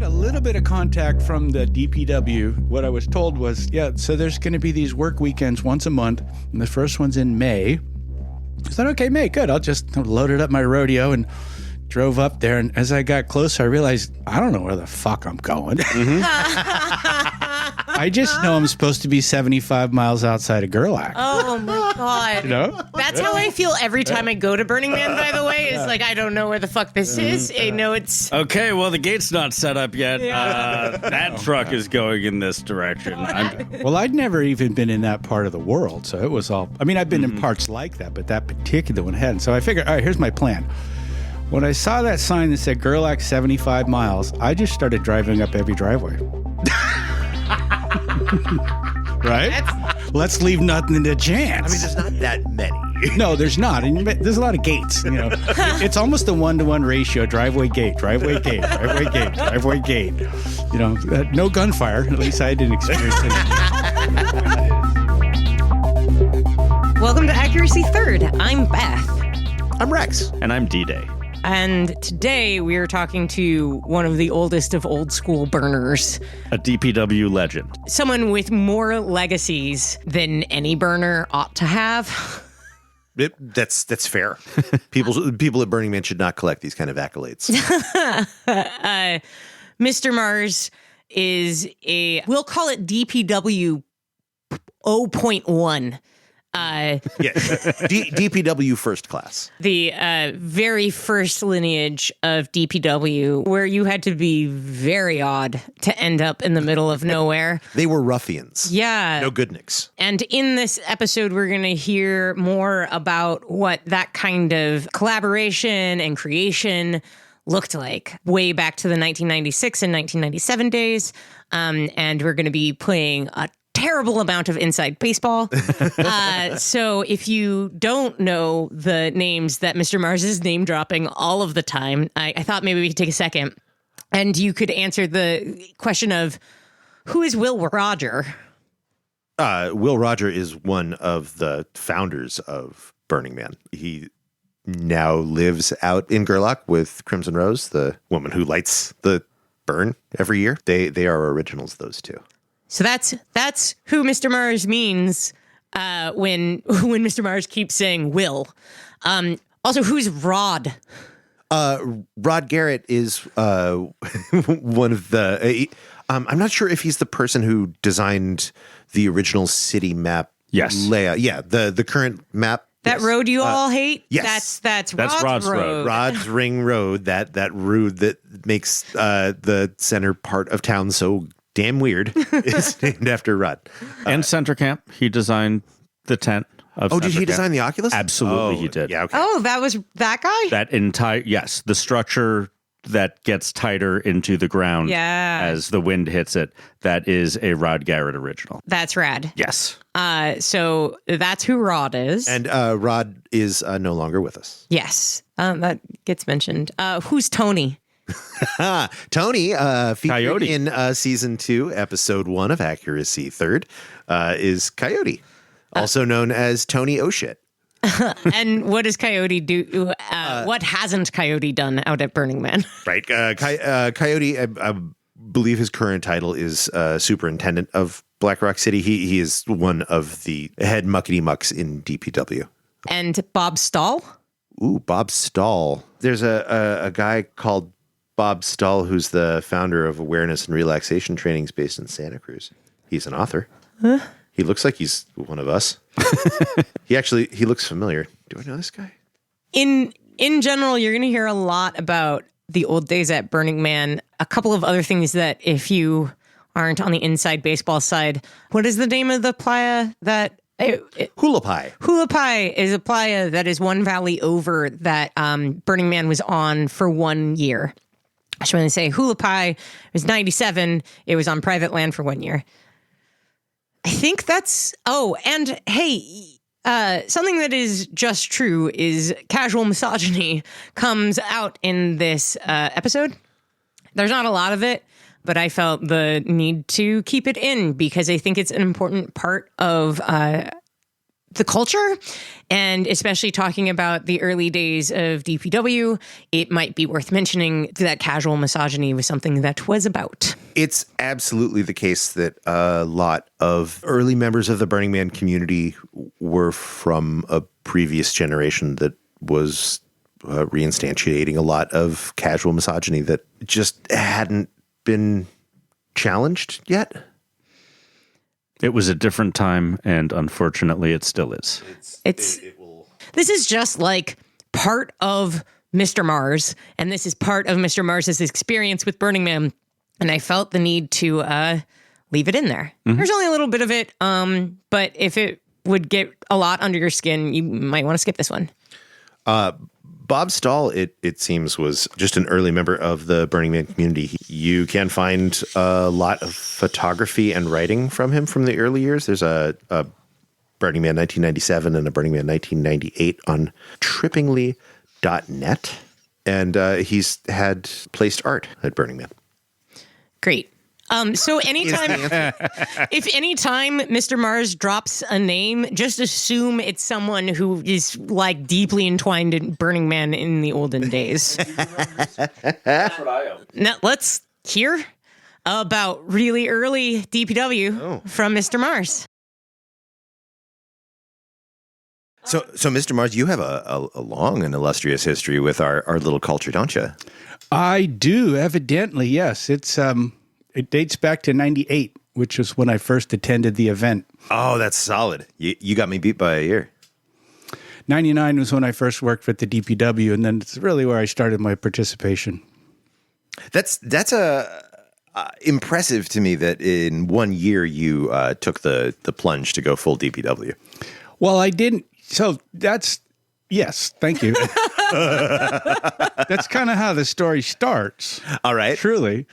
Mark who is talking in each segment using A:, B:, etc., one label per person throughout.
A: got a little bit of contact from the DPW. What I was told was, so there's going to be these work weekends once a month, and the first one's in May. I thought, okay, May, good. I'll just loaded up my rodeo and drove up there. And as I got closer, I realized I don't know where the fuck I'm going. I just know I'm supposed to be 75 miles outside of Gerlach.
B: Oh, my God.
A: You know?
B: That's how I feel every time I go to Burning Man, by the way. It's like, I don't know where the fuck this is. I know it's...
C: Okay, well, the gate's not set up yet. That truck is going in this direction.
A: Well, I'd never even been in that part of the world, so it was all... I mean, I've been in parts like that, but that particular one hadn't. So I figured, all right, here's my plan. When I saw that sign that said Gerlach 75 miles, I just started driving up every driveway. Right? Let's leave nothing to chance.
D: I mean, there's not that many.
A: No, there's not. And there's a lot of gates. You know, it's almost a 1-to-1 ratio. Driveway gate, driveway gate, driveway gate, driveway gate. You know, no gunfire. At least I didn't experience it.
B: Welcome to Accuracy Third. I'm Beth.
D: I'm Rex.
C: And I'm D-Day.
B: And today we are talking to one of the oldest of old school burners.
C: A DPW legend.
B: Someone with more legacies than any burner ought to have.
D: That's fair. People at Burning Man should not collect these kind of accolades.
B: Mr. Mars is we'll call it DPW 0.1.
D: DPW first class.
B: The very first lineage of DPW, where you had to be very odd to end up in the middle of nowhere.
D: They were ruffians.
B: Yeah.
D: No goodniks.
B: And in this episode, we're going to hear more about what that kind of collaboration and creation looked like way back to the 1996 and 1997 days. And we're going to be playing a terrible amount of inside baseball. So if you don't know the names that Mr. Mars is name dropping all of the time, I thought maybe we could take a second and you could answer the question of who is Will Roger?
D: Will Roger is one of the founders of Burning Man. He now lives out in Gerlach with Crimson Rose, the woman who lights the burn every year. They are originals, those two.
B: So that's who Mr. Mars means when Mr. Mars keeps saying Will. Also, who's Rod?
D: Rod Garrett is one of the... I'm not sure if he's the person who designed the original city map layout. Yeah, the current map.
B: That road you all hate?
D: Yes.
B: That's Rod's road.
D: Rod's Ring Road, that road that makes the center part of town so damn weird. It's named after Rod.
C: And Center Camp. He designed the tent of
D: Center
C: Did he
D: Camp.
C: design the Oculus? Absolutely, he did.
D: Yeah, okay.
B: Oh, that was that guy?
C: That entire, yes, the structure that gets tighter into the ground as the wind hits it, that is a Rod Garrett original.
B: That's rad.
C: Yes.
B: So that's who Rod is.
D: And Rod is no longer with us.
B: Yes. That gets mentioned. Who's Tony?
D: Tony, featured
C: Coyote.
D: in season 2, episode 1 of Accuracy Third, is Coyote, also known as Tony O'Shit.
B: And what does Coyote do? What hasn't Coyote done out at Burning Man?
D: Right. Coyote, I believe his current title is superintendent of Black Rock City. He is one of the head muckety mucks in DPW.
B: And Bob Stahl?
D: Ooh, Bob Stahl. There's a guy called Bob Stahl, who's the founder of Awareness and Relaxation Trainings based in Santa Cruz. He's an author. Huh? He looks like he's one of us. He looks familiar. Do I know this guy?
B: In general, you're going to hear a lot about the old days at Burning Man. A couple of other things that if you aren't on the inside baseball side, what is the name of the playa that...
D: Hulapai.
B: Hulapai is a playa that is one valley over that Burning Man was on for 1 year. I just want to say Hulapai was 97. It was on private land for 1 year. I think that's... Oh, and hey, something that is just true is casual misogyny comes out in this episode. There's not a lot of it, but I felt the need to keep it in because I think it's an important part of the culture, and especially talking about the early days of DPW, it might be worth mentioning that casual misogyny was something that was about.
D: It's absolutely the case that a lot of early members of the Burning Man community were from a previous generation that was reinstantiating a lot of casual misogyny that just hadn't been challenged yet.
C: It was a different time, and unfortunately, it still is.
B: This is just like part of Mr. Mars, and this is part of Mr. Mars's experience with Burning Man, and I felt the need to leave it in there. Mm-hmm. There's only a little bit of it, but if it would get a lot under your skin, you might want to skip this one.
D: Bob Stahl, it seems, was just an early member of the Burning Man community. You can find a lot of photography and writing from him from the early years. There's a Burning Man 1997 and a Burning Man 1998 on trippingly.net. And he's had placed art at Burning Man.
B: Great. So if anytime Mr. Mars drops a name, just assume it's someone who is like deeply entwined in Burning Man in the olden days.
C: That's what I am.
B: Now let's hear about really early DPW from Mr. Mars.
D: So Mr. Mars, you have a long and illustrious history with our little culture, don't you?
A: I do, evidently, yes. It dates back to 98, which was when I first attended the event.
D: Oh, that's solid. You got me beat by a year.
A: 99 was when I first worked with the DPW, and then it's really where I started my participation.
D: That's impressive to me that in 1 year you took the plunge to go full DPW.
A: Well, I didn't. So yes, thank you. That's kind of how the story starts.
D: All right.
A: Truly.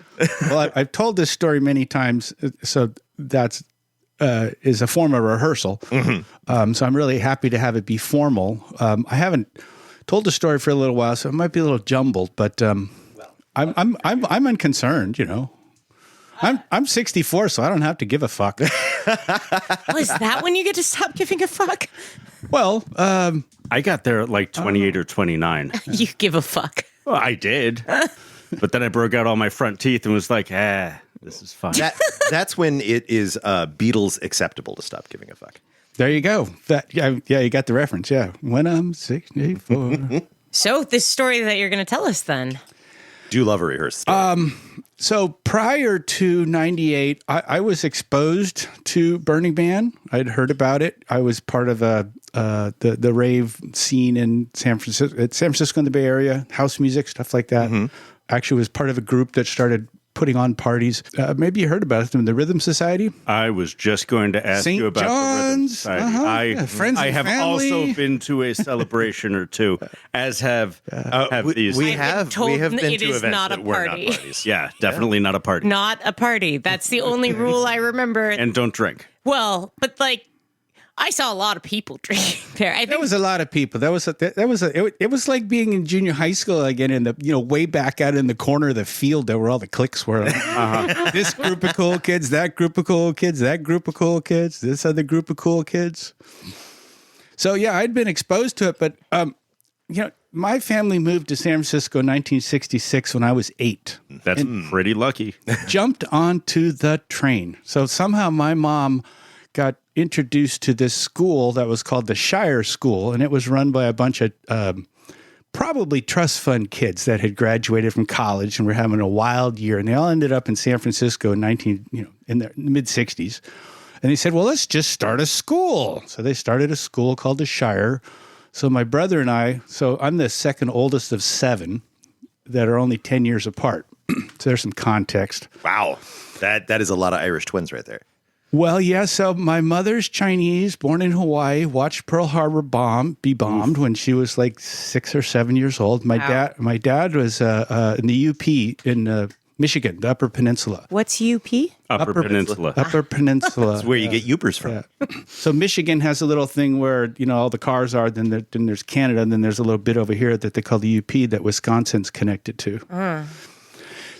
A: Well, I've told this story many times, so that's is a form of rehearsal. Mm-hmm. So I'm really happy to have it be formal. I haven't told the story for a little while, so it might be a little jumbled, but I'm unconcerned, you know. I'm 64, so I don't have to give a fuck.
B: Well, is that when you get to stop giving a fuck?
A: Well,
C: I got there at like 28 or 29.
B: You give a fuck.
C: Well, I did. But then I broke out all my front teeth and was like, this is fine.
D: That's when it is Beatles acceptable to stop giving a fuck.
A: There you go. Yeah, you got the reference. Yeah. When I'm 64.
B: So this story that you're going to tell us then.
D: Do love a rehearsed story.
A: So prior to 98, I was exposed to Burning Man. I'd heard about it. I was part of the rave scene in San Francisco in the Bay Area, house music, stuff like that. Mm-hmm. Actually was part of a group that started putting on parties. Maybe you heard about it, the Rhythm Society.
C: I was just going to ask you about the Rhythm Society.
A: Friends
C: I have
A: family.
C: also been to a celebration or two, as have these.
D: We have been
B: it
D: to
B: is
D: events
B: not
D: that
B: a
D: were
B: party.
D: not parties.
C: Yeah, definitely not a party.
B: Not a party. That's the only rule I remember.
C: And don't drink.
B: Well, but like, I saw a lot of people drinking there.
A: There was a lot of people. It was like being in junior high school again, in the way back out in the corner of the field there where all the cliques were. This group of cool kids, that group of cool kids, that group of cool kids, this other group of cool kids. So yeah, I'd been exposed to it, but my family moved to San Francisco in 1966 when I was 8.
C: That's pretty lucky.
A: Jumped onto the train. So somehow my mom got introduced to this school that was called the Shire School, and it was run by a bunch of probably trust fund kids that had graduated from college and were having a wild year, and they all ended up in San Francisco in the mid 60s. And they said, well, let's just start a school. So they started a school called the Shire. So my brother and I'm the second oldest of 7 that are only 10 years apart. So there's some context.
D: Wow. That is a lot of Irish twins right there.
A: Well, yeah, so my mother's Chinese, born in Hawaii, watched Pearl Harbor be bombed when she was like 6 or 7 years old. My dad was in the UP in Michigan, the Upper Peninsula.
B: What's UP?
C: Upper Peninsula.
A: Upper Peninsula.
D: That's where you get Upers from.
A: Yeah. So Michigan has a little thing where, all the cars are, then there's Canada, and then there's a little bit over here that they call the UP that Wisconsin's connected to.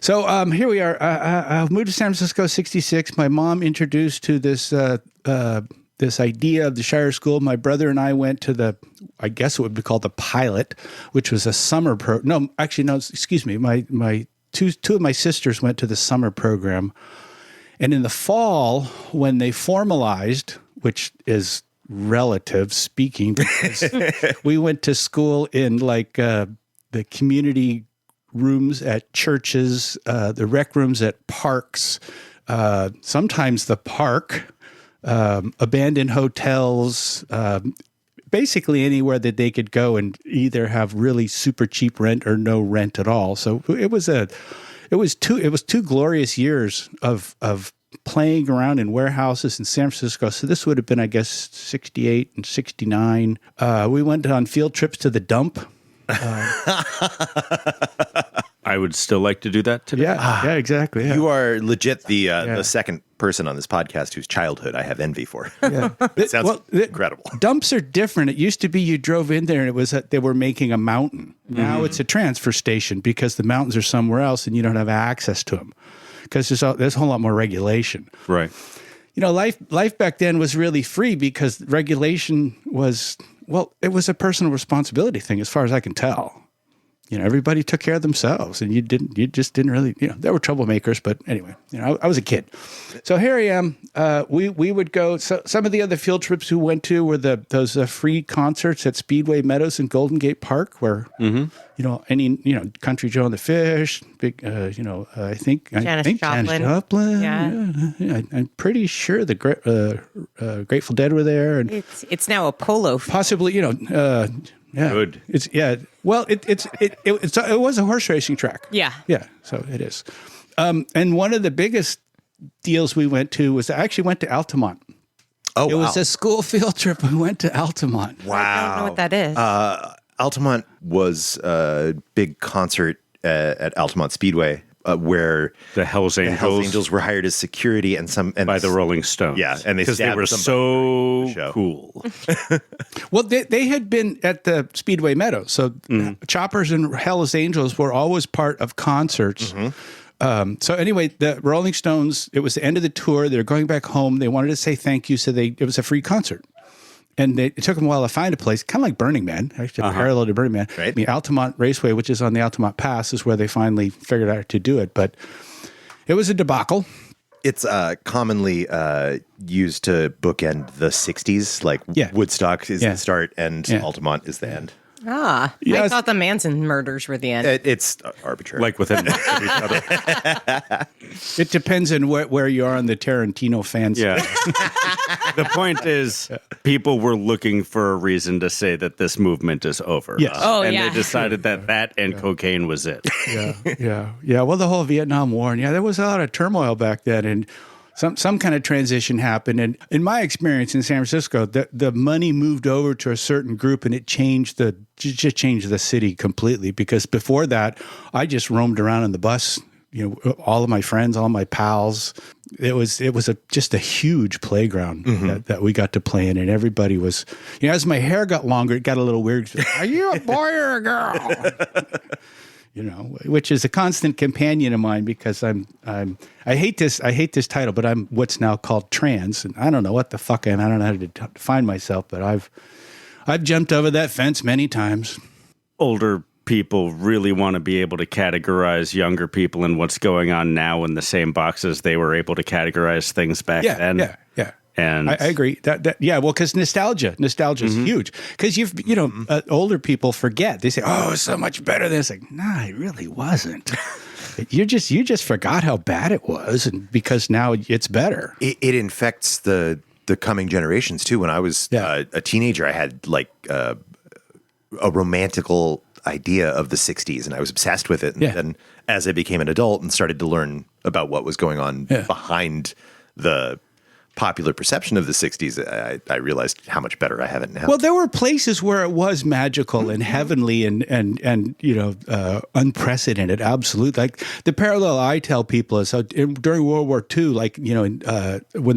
A: So here we are. I moved to San Francisco, 66. My mom introduced to this this idea of the Shire School. My brother and I went to I guess it would be called the Pilot, which was a summer excuse me. My two of my sisters went to the summer program. And in the fall, when they formalized, which is relative speaking, because we went to school in like the community rooms at churches, the rec rooms at parks, sometimes the park, abandoned hotels, basically anywhere that they could go and either have really super cheap rent or no rent at all. So it was two glorious years of playing around in warehouses in San Francisco. So this would have been, I guess, 68 and 69. We went on field trips to the dump.
C: I would still like to do that today.
A: Yeah, exactly. Yeah.
D: You are legit the second person on this podcast whose childhood I have envy for.
A: Yeah.
D: It sounds incredible.
A: Dumps are different. It used to be you drove in there and it was they were making a mountain. Now it's a transfer station because the mountains are somewhere else and you don't have access to them because there's a whole lot more regulation.
C: Right.
A: You know, life back then was really free because regulation was, it was a personal responsibility thing as far as I can tell. You know, everybody took care of themselves and you just didn't really, there were troublemakers, but anyway, I was a kid. So here I am. We would go, so some of the other field trips we went to were those free concerts at Speedway Meadows and Golden Gate Park where, Country Joe and the Fish, big, I think Janis Joplin. Yeah. I'm pretty sure the Grateful Dead were there. And
B: it's now a polo.
A: Possibly, yeah.
C: Good.
A: Well, it was a horse racing track.
B: Yeah.
A: Yeah. So it is. And one of the biggest deals we went to was I actually went to Altamont.
D: Oh,
A: it was a school field trip. We went to Altamont.
D: Wow.
B: I don't know what that is.
D: Altamont was a big concert at Altamont Speedway. Where
C: the Hells Angels
D: were hired as security by
C: the Rolling Stones.
D: Yeah, and they
C: were so cool.
A: Well, they had been at the Speedway Meadows, so Choppers and Hells Angels were always part of concerts. So anyway, the Rolling Stones, it was the end of the tour. They're going back home. They wanted to say thank you, so it was a free concert. And it took them a while to find a place, kind of like Burning Man, actually parallel to Burning Man.
D: Right.
A: I mean, Altamont Raceway, which is on the Altamont Pass, is where they finally figured out to do it. But it was a debacle.
D: It's commonly used to bookend the 60s, like Woodstock is the start and Altamont is the end.
B: I thought the Manson murders were the end.
D: It's arbitrary.
C: Like within each other.
A: It depends on where you are on the Tarantino fan scale.
C: Yeah. The point is, people were looking for a reason to say that this movement is over.
A: Yes.
C: And they decided that and cocaine was it.
A: Yeah. Well, the whole Vietnam War, and there was a lot of turmoil back then, and some kind of transition happened. And in my experience in San Francisco, the money moved over to a certain group, and it changed the city completely. Because before that, I just roamed around on the bus. All of my friends, all my pals. It was just a huge playground that we got to play in, and everybody was. As my hair got longer, it got a little weird. Are you a boy or a girl? Which is a constant companion of mine because I hate this title, but I'm what's now called trans, and I don't know what the fuck I am. I don't know how to define myself, but I've jumped over that fence many times.
C: Older people really want to be able to categorize younger people and what's going on now in the same boxes they were able to categorize things back then.
A: Yeah.
C: And
A: I agree well, because nostalgia is huge. Because older people forget. They say, "Oh, it's so much better than this." Like, nah, it really wasn't. You just forgot how bad it was, and because now it's better.
D: It infects the coming generations too. When I was a teenager, I had like a romantical idea of the 60s, and I was obsessed with it. And then as I became an adult and started to learn about what was going on behind the popular perception of the 60s, I realized how much better I have it now.
A: Well, there were places where it was magical and heavenly and unprecedented. Absolutely. Like the parallel I tell people is during World War II, like, when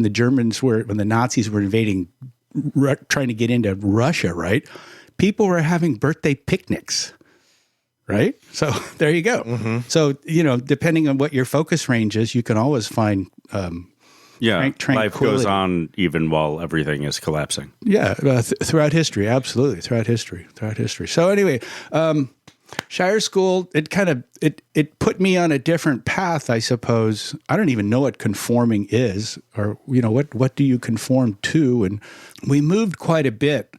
A: the Nazis were invading, trying to get into Russia, right? People were having birthday picnics. Right? So there you go. So, depending on what your focus range is, you can always find
C: Yeah, life goes
A: tranquility.
C: on even while everything is collapsing.
A: Yeah, throughout history, absolutely, throughout history. So anyway, Shire School, it put me on a different path, I suppose. I don't even know what conforming is, or what do you conform to? And we moved quite a bit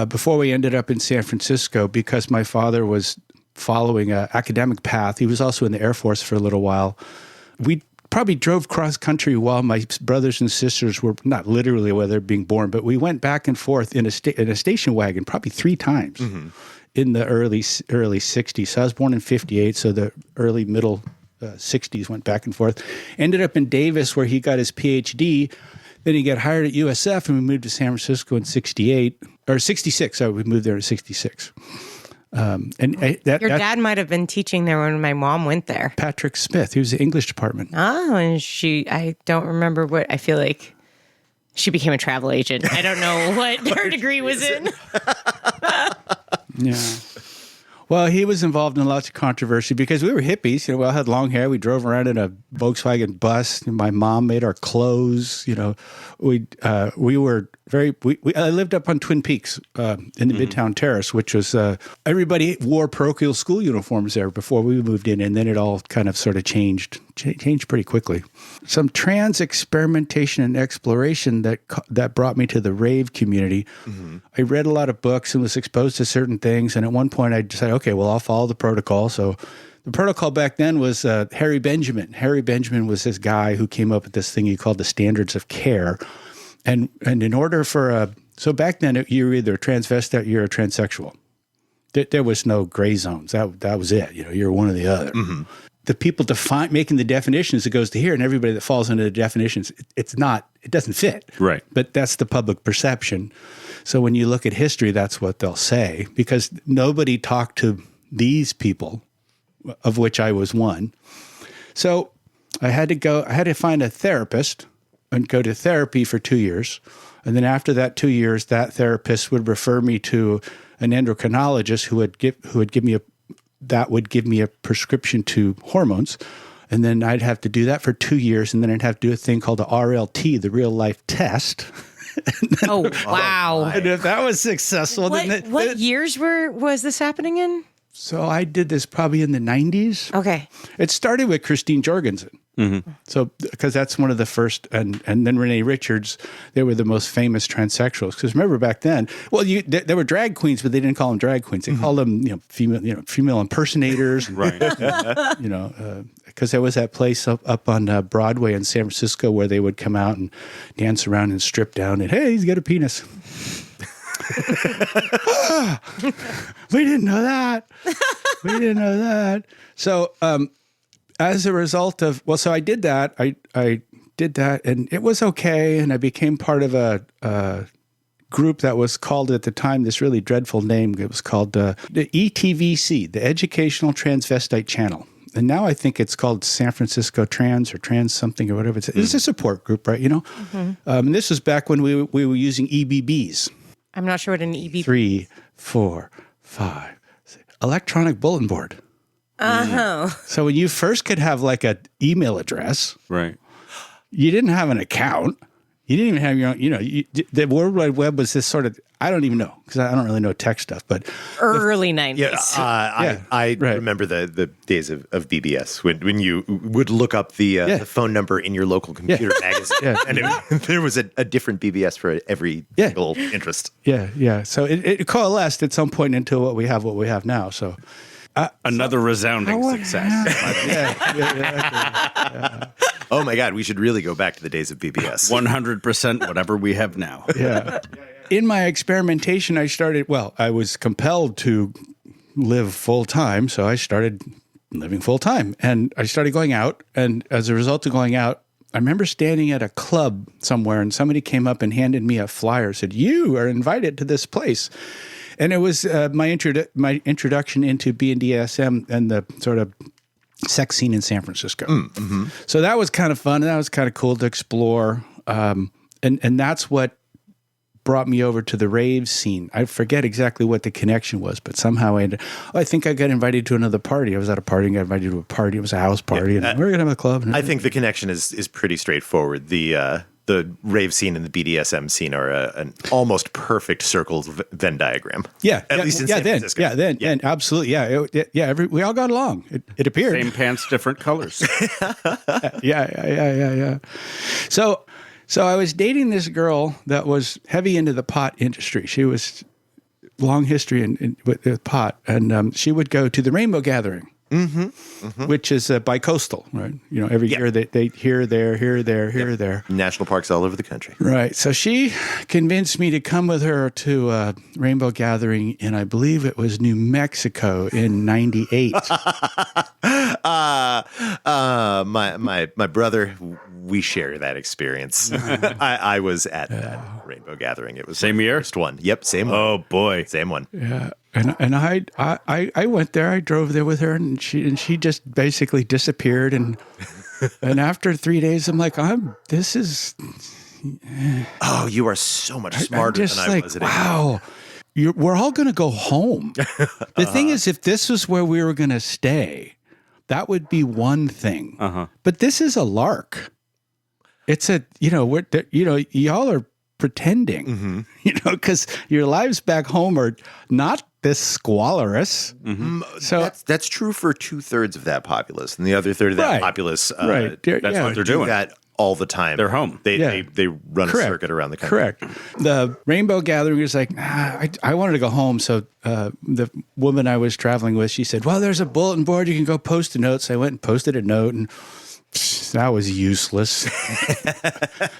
A: before we ended up in San Francisco because my father was following an academic path. He was also in the Air Force for a little while. We probably drove cross country while my brothers and sisters were not literally while they're being born, but we went back and forth in a station wagon probably 3 times in the early 60s. So I was born in 58, so the early middle 60s went back and forth. Ended up in Davis where he got his PhD. Then he got hired at USF and we moved to San Francisco in 68 or 66. So we moved there in 66. Your
B: dad might have been teaching there when my mom went there.
A: Patrick Smith. He was the English department.
B: Oh, and I don't remember what, I feel like she became a travel agent. I don't know what her degree was in.
A: Yeah. Well, he was involved in lots of controversy because we were hippies. We all had long hair. We drove around in a Volkswagen bus. My mom made our clothes. We were I lived up on Twin Peaks in the Midtown Terrace, which was everybody wore parochial school uniforms there before we moved in, and then it all kind of sort of changed pretty quickly. Some trans experimentation and exploration that brought me to the rave community. I read a lot of books and was exposed to certain things, and at one point I decided, okay, well, I'll follow the protocol. So the protocol back then was Harry Benjamin. Harry Benjamin was this guy who came up with this thing he called the standards of care. And in order for so back then you were either a transvestite or you're a transsexual. There was no gray zones. That was it. You're one or the other. The people making the definitions, it goes to here, and everybody that falls into the definitions, it doesn't fit.
C: Right.
A: But that's the public perception. So when you look at history, that's what they'll say, because nobody talked to these people, of which I was one. So I had to find a therapist and go to therapy for 2 years. And then after that 2 years, that therapist would refer me to an endocrinologist who would give me a prescription to hormones. And then I'd have to do that for 2 years. And then I'd have to do a thing called the RLT, the real life test.
B: Oh, wow.
A: And if that was successful,
B: what years was this happening in?
A: So I did this probably in the 90s.
B: Okay.
A: It started with Christine Jorgensen. So, because that's one of the first, and then Renee Richards, they were the most famous transsexuals. Because remember back then, well, there were drag queens, but they didn't call them drag queens. They called them, female impersonators,
C: right?
A: Because there was that place up on Broadway in San Francisco where they would come out and dance around and strip down, and hey, he's got a penis. We didn't know that. So, as a result of, so I did that. I did that, and it was okay. And I became part of a group that was called at the time this really dreadful name. It was called the ETVC, the Educational Transvestite Channel. And now I think it's called San Francisco Trans or Trans something or whatever. It's a support group, right? And this was back when we were using EBBs.
B: I'm not sure what an EBB.
A: 3, 4, 5, 6. Electronic bulletin board. So when you first could have like an email address,
C: right?
A: You didn't have an account. You didn't even have your own. The World Wide Web was this sort of. I don't even know because I don't really know tech stuff. But
B: early 90s.
D: Yeah, I remember the days of BBS when you would look up the phone number in your local computer magazine, and there was a different BBS for every single interest.
A: Yeah. So it coalesced at some point into what we have now. So.
C: Another resounding success.
D: Oh my God, we should really go back to the days of BBS.
C: 100% whatever we have now.
A: Yeah. In my experimentation, I was compelled to live full time, so I started living full time. And I started going out, and as a result of going out, I remember standing at a club somewhere, and somebody came up and handed me a flyer, said, "You are invited to this place." And it was my introduction into BDSM and the sort of sex scene in San Francisco. So that was kind of fun, and that was kind of cool to explore. And that's what brought me over to the rave scene. I forget exactly what the connection was, but somehow I think I got invited to another party. I was at a party and got invited to a party. It was a house party, and we're going to have a club.
D: I think the connection is pretty straightforward. The rave scene and the BDSM scene are an almost perfect circled Venn diagram.
A: Yeah,
D: at least in San Francisco.
A: And absolutely, we all got along. It appeared.
C: Same pants, different colors.
A: Yeah. So I was dating this girl that was heavy into the pot industry. She was long history with pot, and she would go to the Rainbow Gathering. Which is bi-coastal, right? Every year they here, there.
D: National parks all over the country.
A: Right. So she convinced me to come with her to a Rainbow Gathering in, I believe it was New Mexico in '98.
D: My brother, we share that experience. I was at that Rainbow Gathering. It was
C: same year?
D: First one. Yep, same one.
C: Oh boy,
D: same one.
A: Yeah. And I went there. I drove there with her, and she just basically disappeared. And after 3 days, I'm like, this is.
D: Oh, you are so much smarter than I was.
A: Wow, we're all going to go home. The thing is, if this was where we were going to stay, that would be one thing. But this is a lark. It's y'all are pretending, because your lives back home are not this squalorous.
D: So that's true for 2/3 of that populace, and the other third of that populace,
C: that's what they're doing.
D: That all the time.
C: They're home.
D: They run a circuit around the country.
A: Correct. The Rainbow Gathering was like, I wanted to go home. So the woman I was traveling with, she said, well, there's a bulletin board. You can go post a note. So I went and posted a note, and that was useless.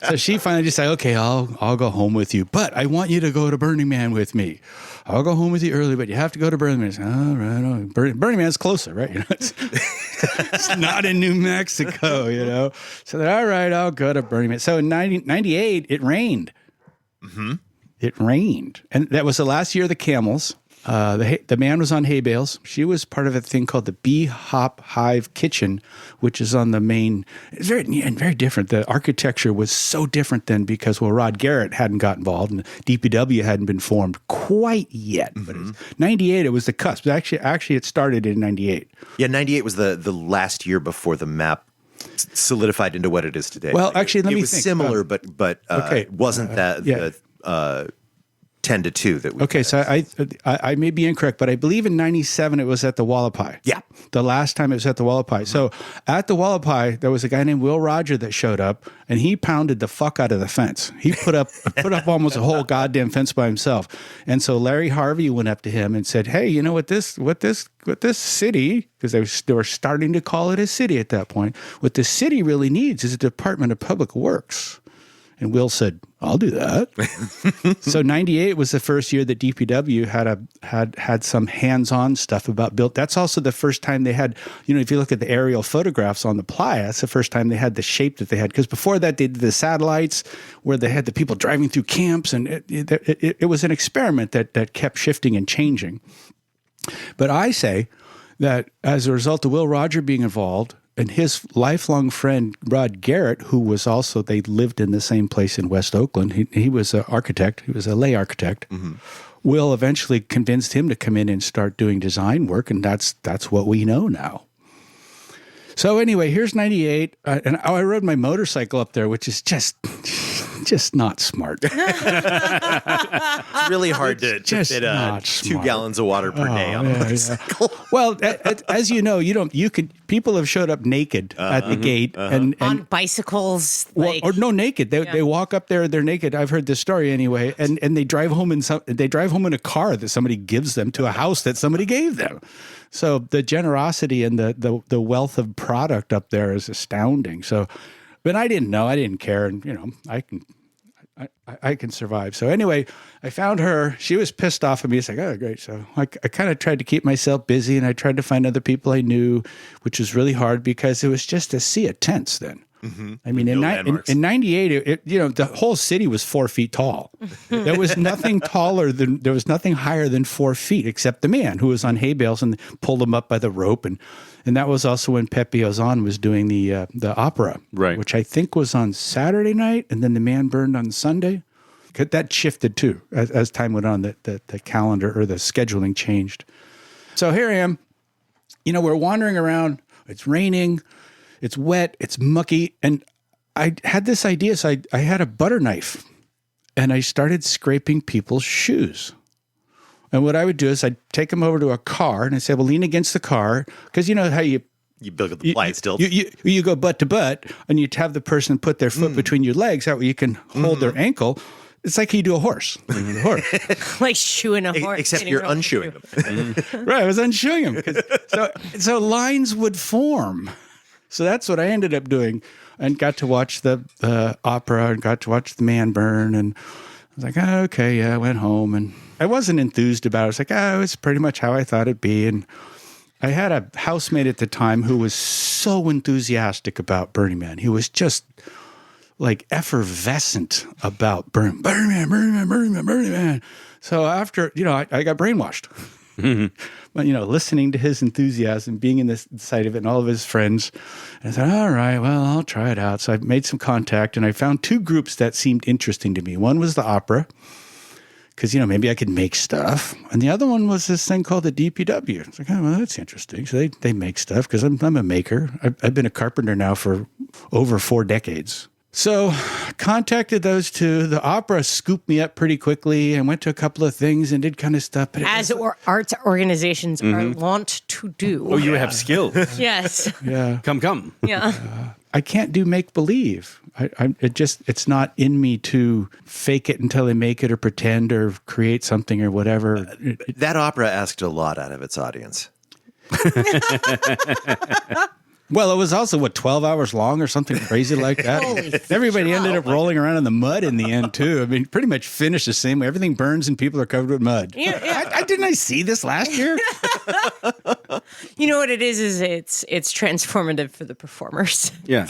A: So she finally decided, okay, I'll go home with you, but I want you to go to Burning Man with me. I'll go home with you early, but you have to go to Burning Man. I said, all right. Burning Man's closer, right? It's not in New Mexico, So then, all right, I'll go to Burning Man. So in 1998, it rained. It rained. And that was the last year of the camels. The man was on hay bales. She was part of a thing called the Bee Hop Hive Kitchen, which is on the main. It's very different. The architecture was so different then because, Rod Garrett hadn't got involved and DPW hadn't been formed quite yet. But it's 98, it was the cusp. Actually, it started in 98.
D: Yeah, 98 was the last year before the map solidified into what it is today.
A: Well, actually, let me think.
D: It was similar, but it wasn't that 10 to 2 that we
A: okay, so I may be incorrect, but I believe in 97 it was at the Wallapai.
D: Yeah.
A: The last time it was at the Wallapai. So at the Wallapai, there was a guy named Will Roger that showed up, and he pounded the fuck out of the fence. He put up almost a whole goddamn fence by himself. And so Larry Harvey went up to him and said, hey, you know what this city, because they were starting to call it a city at that point, what the city really needs is a Department of Public Works. And Will said, I'll do that. So 98 was the first year that DPW had some hands-on stuff about built. That's also the first time they had, if you look at the aerial photographs on the playa, that's the first time they had the shape that they had. Because before that, they did the satellites where they had the people driving through camps. And it was an experiment that kept shifting and changing. But I say that as a result of Will Roger being involved, and his lifelong friend, Rod Garrett, who was also, they lived in the same place in West Oakland. He was an architect. He was a lay architect. Will eventually convinced him to come in and start doing design work, and that's what we know now. So anyway, here's 98. And I rode my motorcycle up there, which is just not smart.
D: It's really hard to fit 2 gallons of water per day on a motorcycle.
A: Yeah. Well, as you know, people have showed up naked at the gate and
B: on bicycles.
A: Or no, naked. They walk up there, they're naked. I've heard this story anyway, and they drive home in a car that somebody gives them to a house that somebody gave them. So the generosity and the wealth of product up there is astounding. So. But I didn't know. I didn't care. And, I can survive. So anyway, I found her. She was pissed off at me. It's like, oh, great. So I kind of tried to keep myself busy, and I tried to find other people I knew, which was really hard because it was just a sea of tents then. I mean, in 98, the whole city was 4 feet tall. There was nothing there was nothing higher than 4 feet except the man who was on hay bales and pulled him up by the rope. And that was also when Pepe Ozan was doing the opera,
C: right?
A: Which I think was on Saturday night, and then the man burned on Sunday. That shifted too as time went on. The calendar or the scheduling changed. So here I am. We're wandering around. It's raining. It's wet. It's mucky. And I had this idea. So I had a butter knife, and I started scraping people's shoes. And what I would do is I'd take them over to a car, and I'd say, well, lean against the car. Because you know how you
D: build up the plight still.
A: You go butt to butt, and you'd have the person put their foot between your legs. That way you can hold their ankle. It's like you do a horse.
B: Like shoeing a horse.
D: Except you're unshoeing them.
A: Right, I was unshoeing them. So lines would form. So that's what I ended up doing, and got to watch the opera, and got to watch the man burn, and I was like, oh, okay, yeah. I went home, and I wasn't enthused about it. I was like, oh, it's pretty much how I thought it'd be. And I had a housemate at the time who was so enthusiastic about Burning Man. He was just like effervescent about Burning Man. So after, I got brainwashed. But, listening to his enthusiasm, being in this side of it and all of his friends. And I thought, all right, well, I'll try it out. So I made some contact, and I found two groups that seemed interesting to me. One was the opera, because, maybe I could make stuff. And the other one was this thing called the DPW. It's like, oh, well, that's interesting. So they make stuff, because I'm a maker. I've been a carpenter now for over 4 decades. So contacted those two. The opera scooped me up pretty quickly, and went to a couple of things and did kind of stuff. But
B: arts organizations are wont to do.
C: Oh, you have skills.
B: Yes.
A: Yeah.
C: Come.
B: Yeah.
A: I can't do make believe. It's not in me to fake it until I make it, or pretend, or create something, or whatever.
D: That opera asked a lot out of its audience.
A: Well, it was also, 12 hours long or something crazy like that. Everybody ended up rolling around in the mud in the end, too. I mean, pretty much finished the same way. Everything burns and people are covered with mud.
B: Yeah.
A: Didn't I see this last year?
B: You know what it is it's transformative for the performers.
C: Yeah.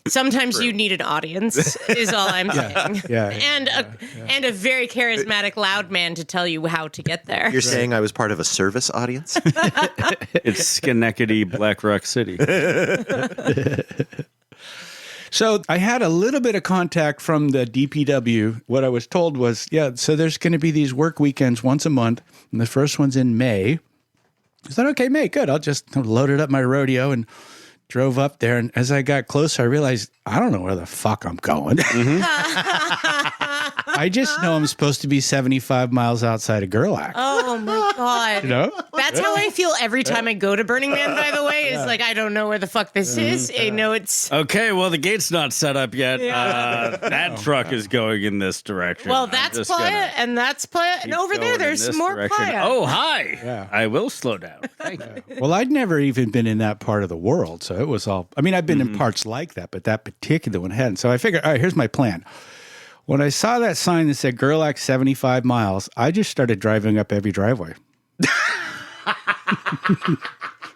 B: Sometimes you need an audience, is all I'm saying.
A: Yeah.
B: And a very charismatic loud man to tell you how to get there.
D: You're saying I was part of a service audience?
C: It's Schenectady, Black Rock City.
A: So I had a little bit of contact from the DPW. What I was told was, so there's going to be these work weekends once a month, and the first one's in May. I thought, okay, May, good. I'll just loaded up my rodeo and drove up there, and as I got closer, I realized I don't know where the fuck I'm going. I just know I'm supposed to be 75 miles outside of Gerlach.
B: Oh my God. That's how I feel every time I go to Burning Man, by the way, is like, I don't know where the fuck this is. I know it's...
C: Okay, well, the gate's not set up yet. That truck is going in this direction.
B: Well, that's Playa, and that's Playa, and over there, there's some more
C: direction.
B: Playa.
C: Oh, hi.
A: Yeah.
C: I will slow down. Thank you.
A: Well, I'd never even been in that part of the world, so it was all... I mean, I've been in parts like that, but that particular one hadn't. So I figured, all right, here's my plan. When I saw that sign that said Gerlach 75 miles, I just started driving up every driveway.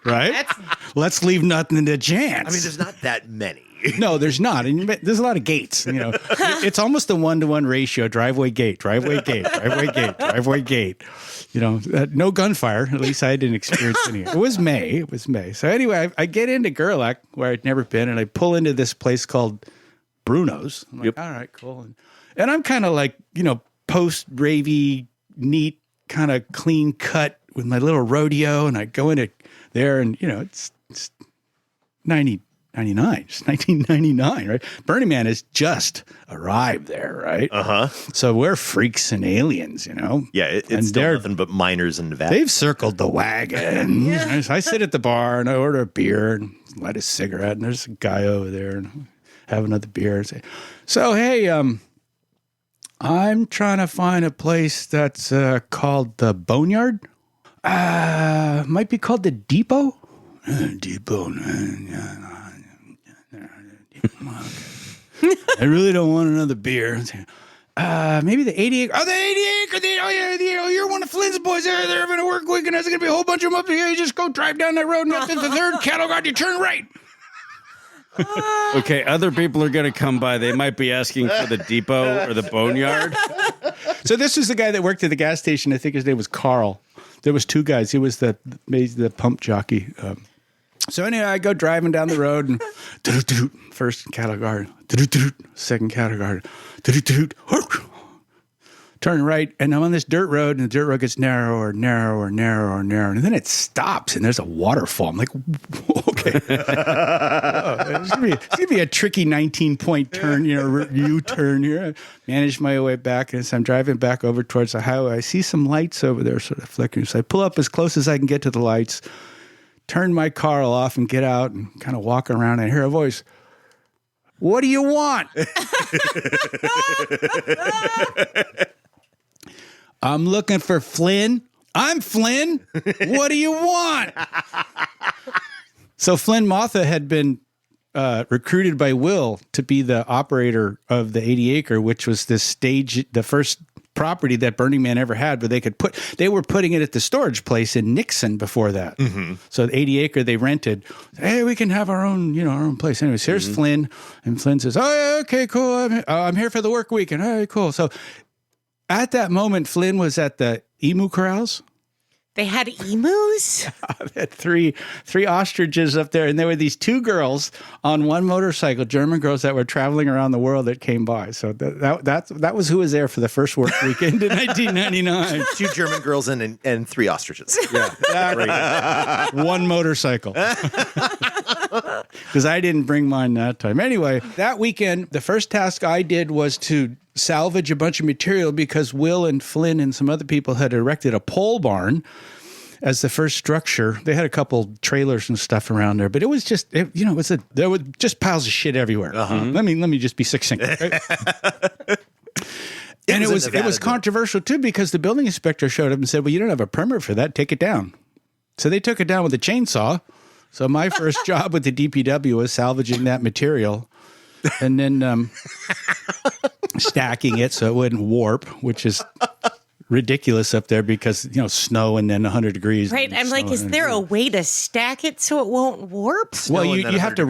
A: Right? Let's leave nothing to chance.
D: I mean, there's not that many.
A: No, there's not. And there's a lot of gates. It's almost a 1-to-1 ratio. Driveway gate, driveway gate, driveway gate, driveway gate. No gunfire. At least I didn't experience any. It was May. So anyway, I get into Gerlach, where I'd never been, and I pull into this place called Bruno's. I'm like, all right, cool. And I'm kind of like, post-ravey, neat, kind of clean cut with my little rodeo, and I go into there, and it's 1999. It's 1999, right? Burning Man has just arrived there, right?
D: Uh-huh.
A: So we're freaks and aliens,
D: Yeah, it's still nothing but miners in Nevada.
A: They've circled the wagon. So I sit at the bar and I order a beer and light a cigarette, and there's a guy over there and have another beer and say, so, hey, I'm trying to find a place that's called the Boneyard. Might be called the Depot. Depot. I really don't want another beer. Maybe the 80 acre. Oh, the 80 acre. You're one of Flynn's boys. They're having a work week, and there's going to be a whole bunch of them up here. You just go drive down that road, and after the third cattle guard, you turn right.
C: Okay, other people are going to come by. They might be asking for the depot or the boneyard.
A: So this is the guy that worked at the gas station. I think his name was Carl. There was 2 guys. He was the pump jockey. So anyway, I go driving down the road, and first cattle guard, second cattle guard, turn right, and I'm on this dirt road, and the dirt road gets narrower, and then it stops, and there's a waterfall. I'm like, okay. It's gonna be a tricky 19-point turn, U-turn here. I managed my way back, and as I'm driving back over towards the highway, I see some lights over there sort of flickering. So I pull up as close as I can get to the lights, turn my car off, and get out and kind of walk around, and I hear a voice, "What do you want?" "I'm looking for Flynn." "I'm Flynn. What do you want?" So Flynn Motha had been recruited by Will to be the operator of the 80 acre, which was the first property that Burning Man ever had, but they were putting it at the storage place in Nixon before that. Mm-hmm. So the 80 acre they rented. Hey, we can have our own place. Anyways, here's Flynn, and Flynn says, "Oh, yeah, okay, cool. I'm here for the work weekend." All right, cool. So at that moment, Flynn was at the emu corrals.
B: They had emus?
A: They had three ostriches up there, and there were these two girls on one motorcycle, German girls that were traveling around the world that came by. So that was who was there for the first work weekend in 1999.
D: 2 German girls and 3 ostriches.
A: Yeah, exactly. One motorcycle. Because I didn't bring mine that time. Anyway, that weekend, the first task I did was to salvage a bunch of material because Will and Flynn and some other people had erected a pole barn as the first structure. They had a couple trailers and stuff around there, but it was just, there were just piles of shit everywhere. Uh-huh. Let me just be succinct. Okay? And it was controversial too, because the building inspector showed up and said, "Well, you don't have a permit for that. Take it down." So they took it down with a chainsaw. So my first job with the DPW was salvaging that material and then stacking it so it wouldn't warp, which is ridiculous up there because, snow and then 100 degrees.
B: Right. I'm like, is there a way to stack it so it won't warp?
A: Well, you have to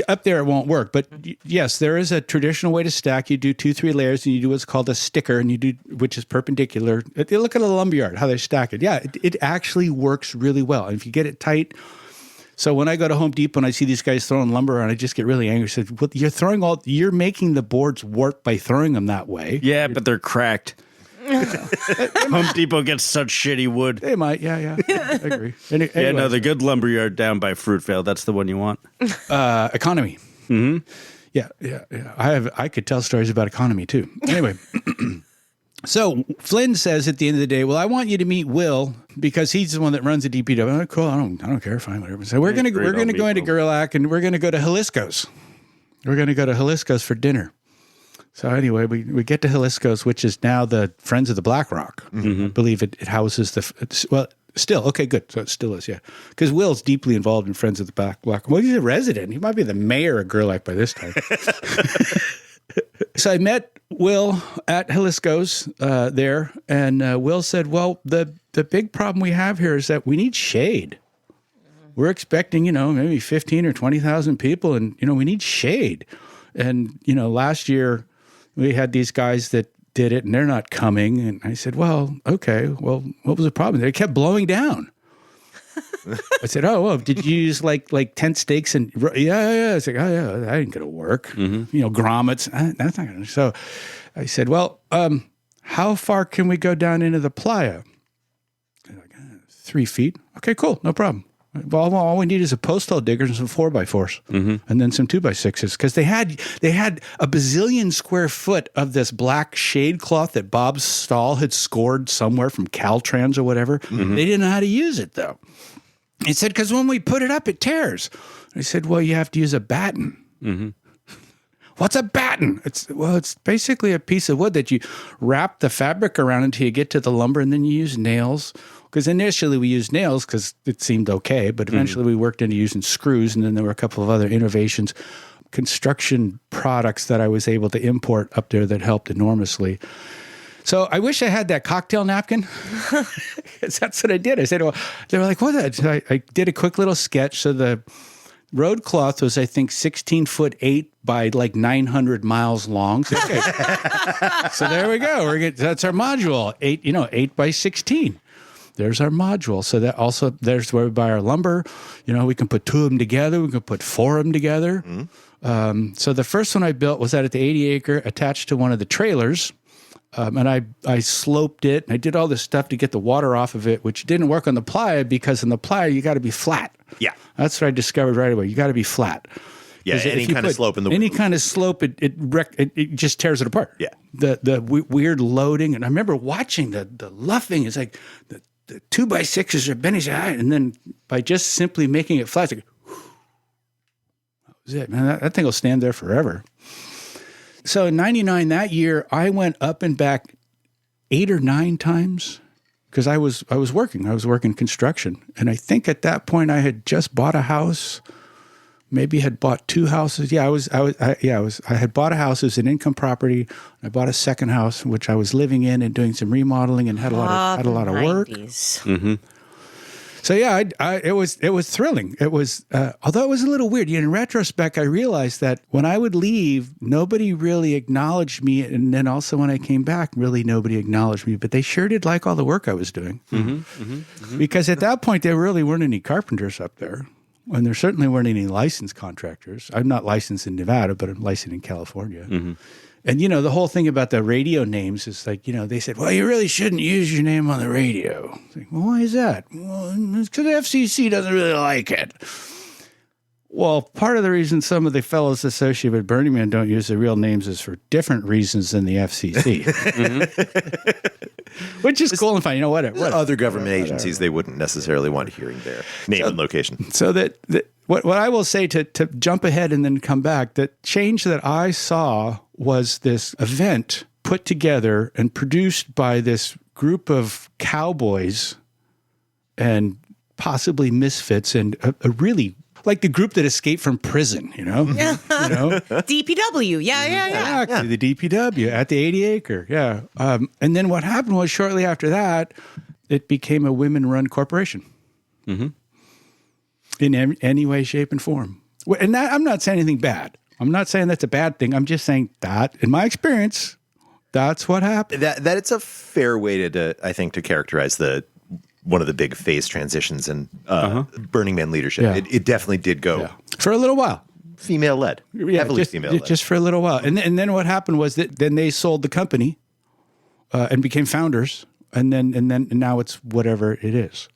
A: up there it won't work. But yes, there is a traditional way to stack. You do 2-3 layers and you do what's called a sticker, and which is perpendicular. You look at a lumberyard, how they stack it. Yeah, it actually works really well. And if you get it tight. So when I go to Home Depot and I see these guys throwing lumber around, I just get really angry. I said, "Well, you're making the boards warp by throwing them that way."
C: Yeah, but they're cracked. Home Depot gets such shitty wood.
A: They might, yeah. I agree. Anyway.
C: Yeah, no, the good lumberyard down by Fruitvale, that's the one you want.
A: Economy. Mm-hmm. Yeah. I could tell stories about economy too. Anyway. So Flynn says at the end of the day, "Well, I want you to meet Will because he's the one that runs the DPW." "Oh, cool. I don't care. Fine, whatever." So we're gonna go into Gerlach and we're gonna go to Jalisco's. We're gonna go to Jalisco's for dinner. So anyway, we get to Jalisco's, which is now the Friends of the Black Rock. Mm-hmm. I believe it houses still okay, good. So it still is, yeah. Because Will's deeply involved in Friends of the Black Rock. Well, he's a resident. He might be the mayor of Gerlach by this time. So I met Will at Jalisco's there, and Will said, "Well, the big problem we have here is that we need shade. We're expecting, maybe 15 or 20,000 people, and, we need shade. And, last year we had these guys that did it, and they're not coming." And I said, "Well, okay. Well, what was the problem? They kept blowing down." I said, "Oh, well, did you use like tent stakes?" And yeah. I said, "Oh, yeah, that ain't going to work." Mm-hmm. Grommets, that's not going to. So I said, "Well, how far can we go down into the playa?" Like, 3 feet. "Okay, cool, no problem. Well, all we need is a post hole digger and some 4x4s, and then some 2x6s, because they had a bazillion square foot of this black shade cloth that Bob Stahl had scored somewhere from Caltrans or whatever. Mm-hmm. They didn't know how to use it though. He said, "Because when we put it up, it tears." I said, "Well, you have to use a batten." Mm-hmm. "What's a batten?" It's basically a piece of wood that you wrap the fabric around until you get to the lumber, and then you use nails. Because initially we used nails because it seemed okay, but eventually we worked into using screws, and then there were a couple of other innovations, construction products that I was able to import up there that helped enormously. So I wish I had that cocktail napkin, because that's what I did. I said, "Well," they were like, "What?" So I did a quick little sketch. So the road cloth was, I think, 16'8" by like 900 miles long. So, okay. So there we go. That's our module, 8 by 16. There's our module. So that also, there's where we buy our lumber. We can put 2 of them together. We can put 4 of them together. Mm-hmm. So the first one I built was out at the 80 acre, attached to one of the trailers. And I sloped it, and I did all this stuff to get the water off of it, which didn't work on the playa because in the playa you got to be flat.
D: Yeah.
A: That's what I discovered right away. You got to be flat.
D: Yeah, any kind of slope in the
A: any kind of slope, it just tears it apart.
D: Yeah.
A: The weird loading, and I remember watching the luffing. It's like the 2x6s are bending high, and then by just simply making it flat, it's like, that was it, man. That thing will stand there forever. So in '99, that year, I went up and back 8 or 9 times because I was working. I was working construction, and I think at that point I had just bought a house. Maybe had bought 2 houses. Yeah, I had bought a house as an income property. I bought a second house, which I was living in and doing some remodeling and had a lot of work.
C: Mm-hmm.
A: So yeah, it was thrilling. It was, although it was a little weird. In retrospect, I realized that when I would leave, nobody really acknowledged me, and then also when I came back, really nobody acknowledged me. But they sure did like all the work I was doing, because at that point there really weren't any carpenters up there. And there certainly weren't any licensed contractors. I'm not licensed in Nevada, but I'm licensed in California. Mm-hmm. And, the whole thing about the radio names is like, they said, well, you really shouldn't use your name on the radio. It's like, well, why is that? Well, it's because the FCC doesn't really like it. Well, part of the reason some of the fellows associated with Burning Man don't use their real names is for different reasons than the FCC. Which is cool and fine. What
D: other government agencies, they wouldn't necessarily want hearing their name and location.
A: So that what I will say to jump ahead and then come back, the change that I saw was this event put together and produced by this group of cowboys and possibly misfits and a really like the group that escaped from prison,
B: DPW, yeah.
A: Exactly, the DPW at the 80 acre, yeah. And then what happened was shortly after that, it became a women-run corporation. Mm-hmm. In any way, shape, and form. And that, I'm not saying anything bad. I'm not saying that's a bad thing. I'm just saying that, in my experience, that's what happened.
D: That it's a fair way to I think, to characterize one of the big phase transitions in Burning Man leadership. Yeah. It definitely did go
A: for a little while.
D: Female-led, heavily female-led.
A: Just for a little while. And then what happened was that then they sold the company and became founders, and now it's whatever it is.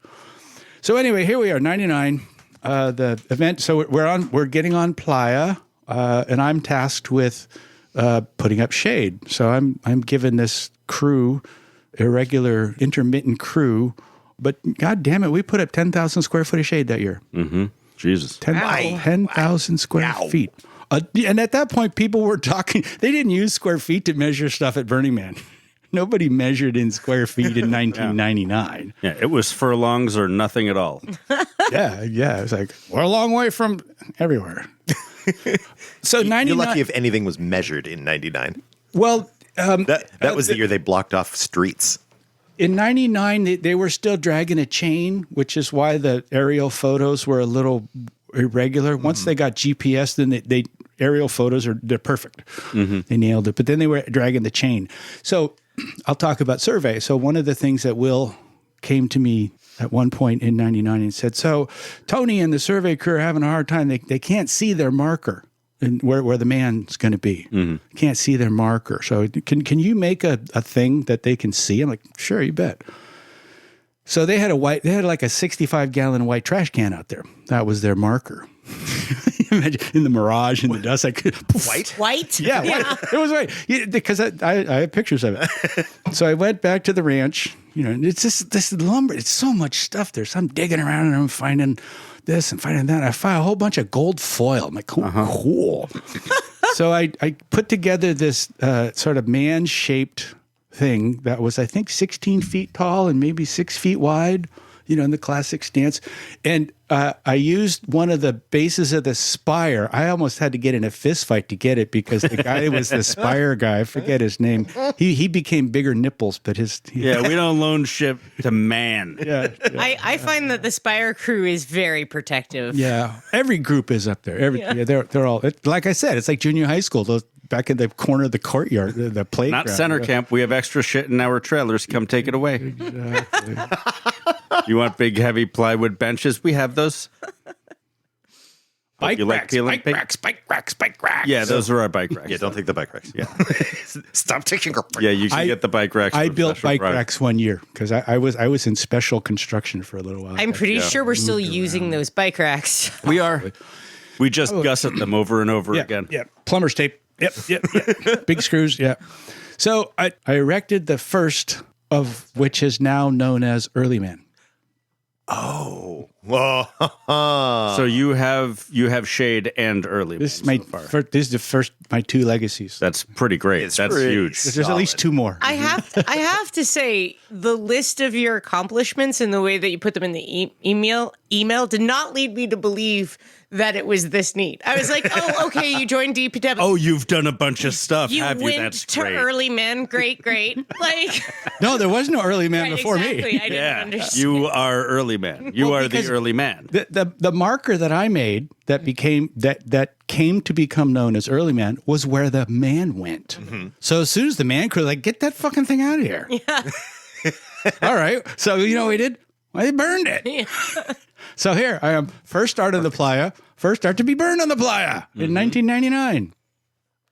A: So anyway, here we are, 99, the event. So we're getting on Playa, and I'm tasked with putting up shade. So I'm given this crew, irregular, intermittent crew. But God damn it, we put up 10,000 square foot of shade that year.
C: Mm-hmm. Jesus.
A: 10,000 square feet. And at that point, people were talking, they didn't use square feet to measure stuff at Burning Man. Nobody measured in square feet in 1999.
C: Yeah, it was furlongs or nothing at all.
A: Yeah. It was like, we're a long way from everywhere. So 99.
D: You're lucky if anything was measured in 99.
A: Well,
D: that was the year they blocked off streets.
A: In 99, they were still dragging a chain, which is why the aerial photos were a little irregular. Once they got GPS, then they aerial photos they're perfect. Mm-hmm. They nailed it. But then they were dragging the chain. So I'll talk about survey. So one of the things that Will came to me at one point in 99 and said, so Tony and the survey crew are having a hard time. They can't see their marker. And where the man's going to be. Mm-hmm. Can't see their marker. So can you make a thing that they can see? I'm like, sure, you bet. So they had like a 65-gallon white trash can out there. That was their marker. Imagine in the mirage, in the dust, like
B: white.
A: Yeah, white. It was white because I have pictures of it. So I went back to the ranch. It's just this lumber. It's so much stuff there. So I'm digging around and I'm finding this and finding that. I find a whole bunch of gold foil. I'm like, cool. So I put together this sort of man-shaped thing that was, I think, 16 feet tall and maybe 6 feet wide, in the classic stance. And I used one of the bases of the spire. I almost had to get in a fist fight to get it because the guy who was the spire guy, I forget his name, he became Biggernips, but we
C: don't loan ship to man.
A: Yeah.
B: I find that the spire crew is very protective.
A: Yeah. Every group is up there. They're all, like I said, it's like junior high school. Those back in the corner of the courtyard, the playground.
C: Not center camp. We have extra shit in our trailers. Come take it away.
A: Exactly.
C: You want big, heavy plywood benches? We have those.
A: Bike
C: You like
A: racks,
C: peeling
A: bike
C: paint?
A: racks, bike racks, bike racks.
C: Yeah, those are our bike racks.
D: Yeah, don't take the bike racks.
C: Yeah.
D: Stop taking our bike
C: Yeah, you can
A: I-
C: get the bike racks.
A: I
C: for
A: built
C: special
A: bike
C: projects.
A: racks one year because I was in special construction for a little while.
B: I'm pretty sure we're still using those bike racks.
C: We are. We just gusset them over and over again.
A: Yeah, plumber's tape. Yep. Big screws. Yeah. So I erected the first of which is now known as Early Man.
D: Oh. Whoa.
C: So you have shade and early.
A: This is
C: Man
A: my
C: so far.
A: this is the first my two legacies.
C: That's pretty great.
D: It's
C: That's
D: pretty
C: huge.
A: There's at least two more.
B: I have to say the list of your accomplishments and the way that you put them in the email did not lead me to believe that it was this neat. I was like, oh, okay, you joined DPW.
C: Oh, you've done a bunch of stuff,
B: you
C: have you?
B: went
C: That's
B: to
C: great.
B: Early Man. Great. Like,
A: No, there was no Early Man
B: right,
A: before
B: exactly.
A: me.
B: I didn't
C: Yeah,
B: understand.
C: you are early man. You
A: Well,
C: are the
A: because
C: early man.
A: The marker that I made that became that came to become known as Early Man was where the man went. So as soon as the man crew like get that fucking thing out of here. Yeah. All right. So you know what we did? I burned it. So here I am. First start of the playa. First start to be burned on the playa in 1999.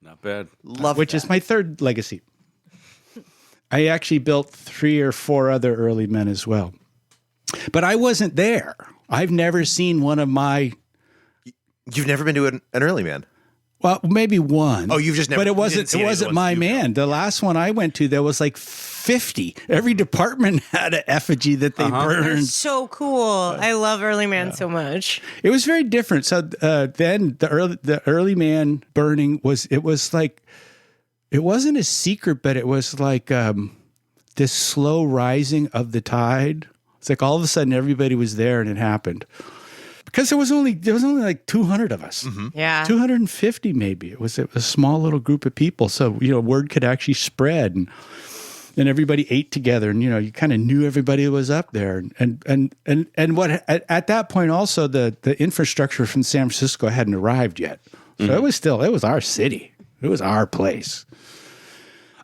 C: Not bad.
A: Which is my third legacy. I actually built 3 or 4 other Early Men as well. But I wasn't there. I've never seen one of my,
D: You've never been to an early man.
A: well, maybe one.
D: Oh, you've just never-
A: But it
D: you didn't
A: wasn't
D: see any of the ones
A: my
D: you
A: man. The last one I went to, there was like 50. Every department had an effigy that they burned.
B: So cool. I love Early Man so much.
A: It was very different. So then the early man burning it wasn't a secret, but it was like this slow rising of the tide. It's like all of a sudden everybody was there and it happened. Because there was only like 200 of us.
B: Yeah.
A: 250 maybe. It was a small little group of people. So, word could actually spread and everybody ate together and, you kind of knew everybody was up there. And what at that point also the infrastructure from San Francisco hadn't arrived yet. So it was our city. It was our place.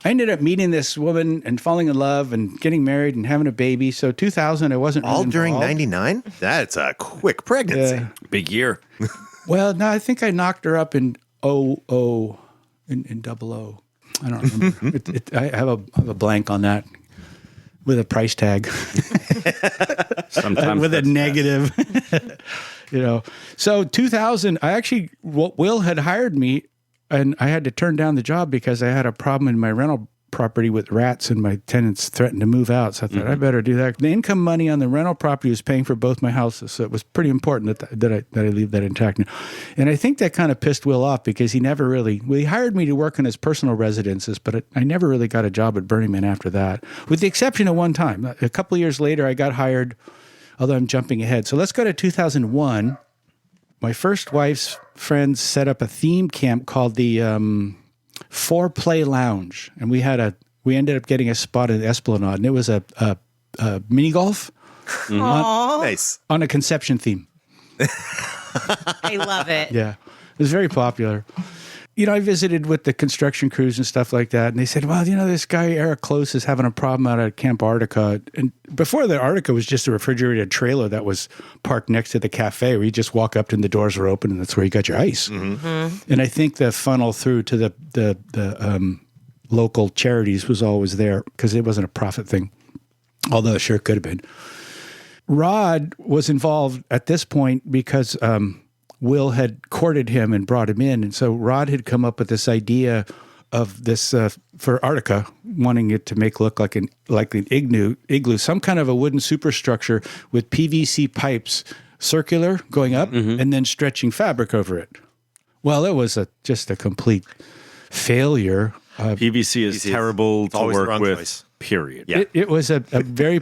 A: I ended up meeting this woman and falling in love and getting married and having a baby. So 2000, I wasn't
D: All
A: really
D: during
A: involved.
D: 99? That's a quick pregnancy.
A: Yeah.
C: Big year.
A: Well, no, I think I knocked her up in 00, in 00. I don't remember. I have a blank on that with a price tag,
C: Sometimes
A: with a
C: that's
A: negative. So 2000, Will had hired me, and I had to turn down the job because I had a problem in my rental property with rats, and my tenants threatened to move out. So I thought I better do that. The income money on the rental property was paying for both my houses, so it was pretty important that I leave that intact. And I think that kind of pissed Will off because he hired me to work in his personal residences, but I never really got a job at Burning Man after that, with the exception of one time. A couple of years later, I got hired, although I'm jumping ahead. So let's go to 2001. My first wife's friends set up a theme camp called the Foreplay Lounge, and we ended up getting a spot at Esplanade, and it was a mini golf
D: Nice.
A: on a conception theme.
B: I love it.
A: Yeah, it was very popular. I visited with the construction crews and stuff like that, and they said, well, this guy, Eric Close, is having a problem out at Camp Arctica. And before the Arctica was just a refrigerated trailer that was parked next to the cafe where you just walk up and the doors were open and that's where you got your ice. And I think the funnel through to the local charities was always there because it wasn't a profit thing, although it sure could have been. Rod was involved at this point because Will had courted him and brought him in. And so Rod had come up with this idea of this for Arctica, wanting it to look like an igloo, some kind of a wooden superstructure with PVC pipes, circular, going up and then stretching fabric over it. Well, it was just a complete failure.
C: PVC is terrible to
D: always the
C: work
D: wrong
C: with.
D: choice.
C: Period.
D: Yeah.
A: It was a very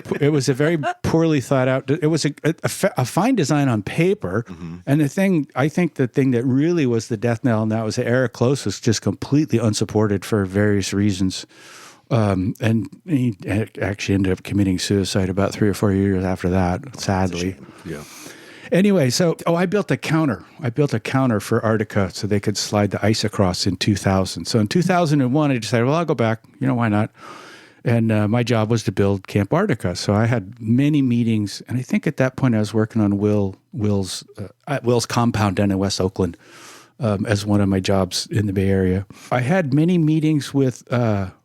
A: poorly thought out. It was a fine design on paper, and I think the thing that really was the death knell, and that was that Eric Close was just completely unsupported for various reasons, and he actually ended up committing suicide about 3 or 4 years after that. Sadly,
C: Yeah.
A: Anyway, so I built a counter. I built a counter for Arctica so they could slide the ice across in 2000. So in 2001, I decided, well, I'll go back. Why not? And my job was to build Camp Arctica. So I had many meetings. And I think at that point I was working on Will's compound down in West Oakland as one of my jobs in the Bay Area. I had many meetings with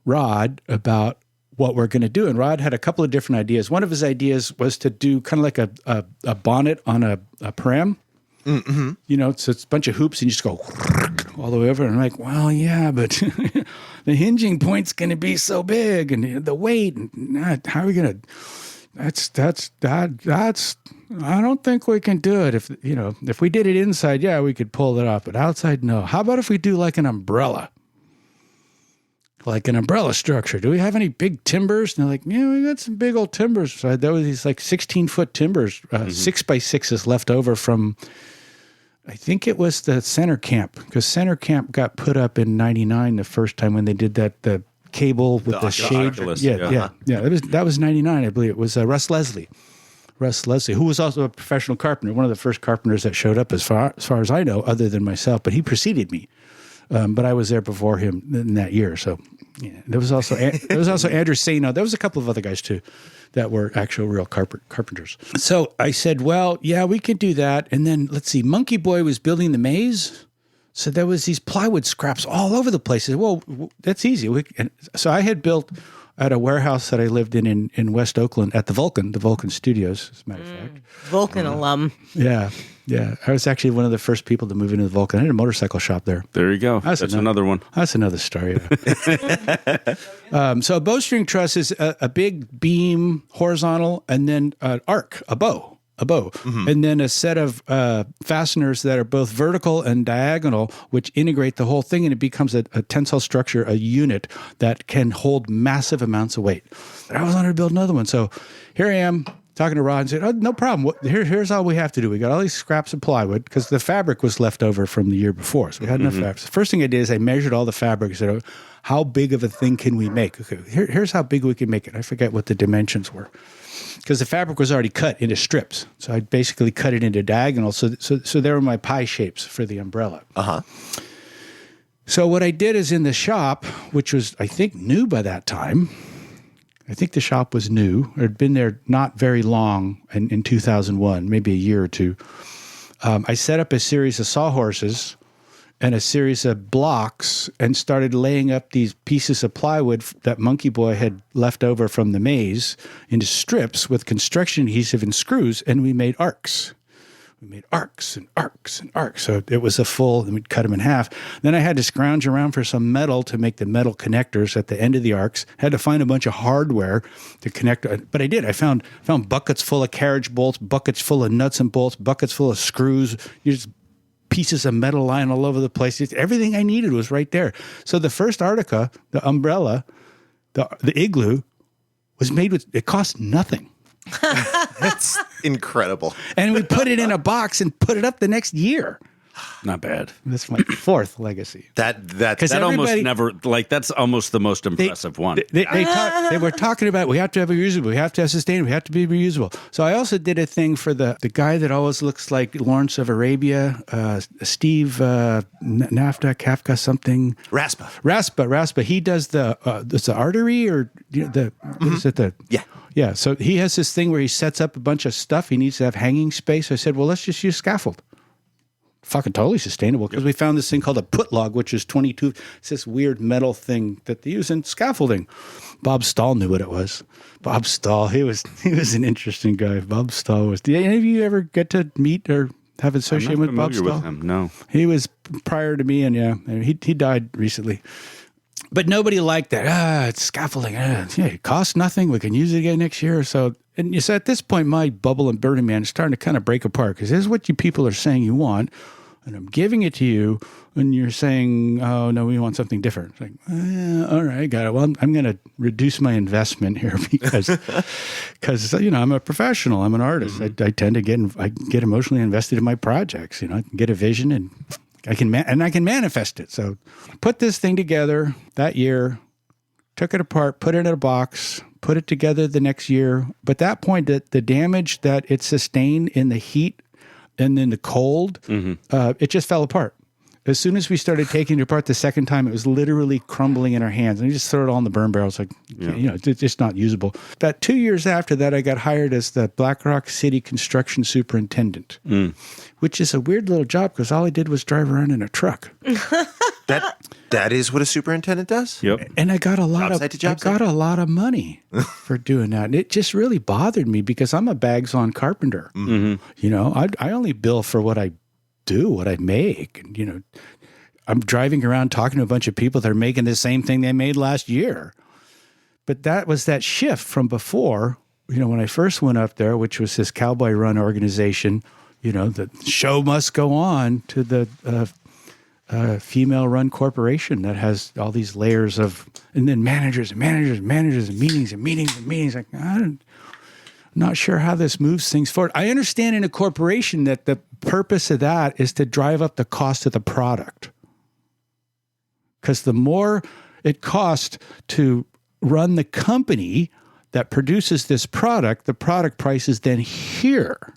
A: Rod about what we're going to do. And Rod had a couple of different ideas. One of his ideas was to do kind of like a bonnet on a pram. Mm-hmm. You know, so it's a bunch of hoops and you just go all the way over. And I'm like, well, yeah, but the hinging point's going to be so big and the weight. And how are we going to? That's. I don't think we can do it. If we did it inside, yeah, we could pull it off, but outside, no. How about if we do like an umbrella? Like an umbrella structure. Do we have any big timbers? And they're like, yeah, we got some big old timbers. So there were these like 16-foot timbers, 6x6s left over from, I think it was the center camp, because center camp got put up in '99 the first time when they did the cable with the shade. Yeah. That was '99, I believe. It was Russ Leslie, who was also a professional carpenter, one of the first carpenters that showed up as far as I know, other than myself. But he preceded me. But I was there before him in that year. So yeah, there was also Andrew Sano. There was a couple of other guys too that were actual real carpenters. So I said, well, yeah, we could do that. And then let's see, Monkey Boy was building the maze. So there was these plywood scraps all over the place. I said, well, that's easy. So I had built at a warehouse that I lived in West Oakland at the Vulcan Studios, as a matter of fact.
B: Vulcan alum.
A: Yeah. Yeah, I was actually one of the first people to move into the Vulcan. I had a motorcycle shop there.
C: There you go. That's another one.
A: That's another story. Yeah. So a bowstring truss is a big beam, horizontal, and then an arc, a bow, and then a set of fasteners that are both vertical and diagonal, which integrate the whole thing, and it becomes a tensile structure, a unit that can hold massive amounts of weight. And I was on to build another one. So here I am, talking to Rod, and said, oh, no problem. Here's all we have to do. We got all these scraps of plywood because the fabric was left over from the year before. So we had enough fabric. The first thing I did is I measured all the fabric. I said, oh, how big of a thing can we make? Okay, here's how big we can make it. I forget what the dimensions were because the fabric was already cut into strips. So I basically cut it into diagonals. So there were my pie shapes for the umbrella. Uh-huh. So what I did is in the shop, which was, I think, new by that time, I think the shop was new, or had been there not very long in 2001, maybe a year or two. I set up a series of sawhorses and a series of blocks and started laying up these pieces of plywood that Monkey Boy had left over from the maze into strips with construction adhesive and screws, and we made arcs. We made arcs and arcs and arcs. So it was a full, and we'd cut them in half. Then I had to scrounge around for some metal to make the metal connectors at the end of the arcs. Had to find a bunch of hardware to connect. But I did. I found buckets full of carriage bolts, buckets full of nuts and bolts, buckets full of screws, just pieces of metal lying all over the place. Everything I needed was right there. So the first Arctica, the umbrella, the igloo, was made with, it cost nothing.
D: That's incredible.
A: And we put it in a box and put it up the next year.
C: Not bad.
A: That's my fourth legacy.
C: That almost never, like, that's almost the most impressive one.
A: They were talking about, we have to have a reusable, we have to have sustainable, we have to be reusable. So I also did a thing for the guy that always looks like Lawrence of Arabia, Steve Nafta, Kafka something. Raspa. He does it's the artery or is it the...
D: Yeah.
A: Yeah, so he has this thing where he sets up a bunch of stuff. He needs to have hanging space. I said, well, let's just use scaffold. Fucking totally sustainable because we found this thing called a put log, which is 22. It's this weird metal thing that they use in scaffolding. Bob Stahl knew what it was. Bob Stahl, he was an interesting guy. Bob Stahl was. Did any of you ever get to meet or have associated with Bob Stahl?
C: With him, no.
A: He was prior to me, and yeah, he died recently. But nobody liked that. It's scaffolding. It costs nothing. We can use it again next year or so. And so at this point, my bubble and Burning Man is starting to kind of break apart because this is what you people are saying you want, and I'm giving it to you, and you're saying, oh, no, we want something different. It's like, all right, got it. Well, I'm going to reduce my investment here because I'm a professional. I'm an artist. I tend to get emotionally invested in my projects. I can get a vision and I can manifest it. So put this thing together that year, took it apart, put it in a box, put it together the next year. But at that point, the damage that it sustained in the heat and then the cold, it just fell apart. As soon as we started taking it apart the second time, it was literally crumbling in our hands. And you just throw it all in the burn barrel. It's like, it's just not usable. About 2 years after that, I got hired as the Black Rock City construction superintendent, which is a weird little job because all I did was drive around in a truck.
D: That is what a superintendent does?
C: Yep.
A: And I got a lot of money for doing that. And it just really bothered me because I'm a bags-on carpenter. I only bill for what I do, what I make. And, I'm driving around talking to a bunch of people that are making the same thing they made last year. But that was that shift from before, when I first went up there, which was this cowboy run organization, the show must go on, to the female run corporation that has all these layers of, and then managers and meetings. Like, I'm not sure how this moves things forward. I understand in a corporation that the purpose of that is to drive up the cost of the product. Because the more it costs to run the company that produces this product, the product price is then here.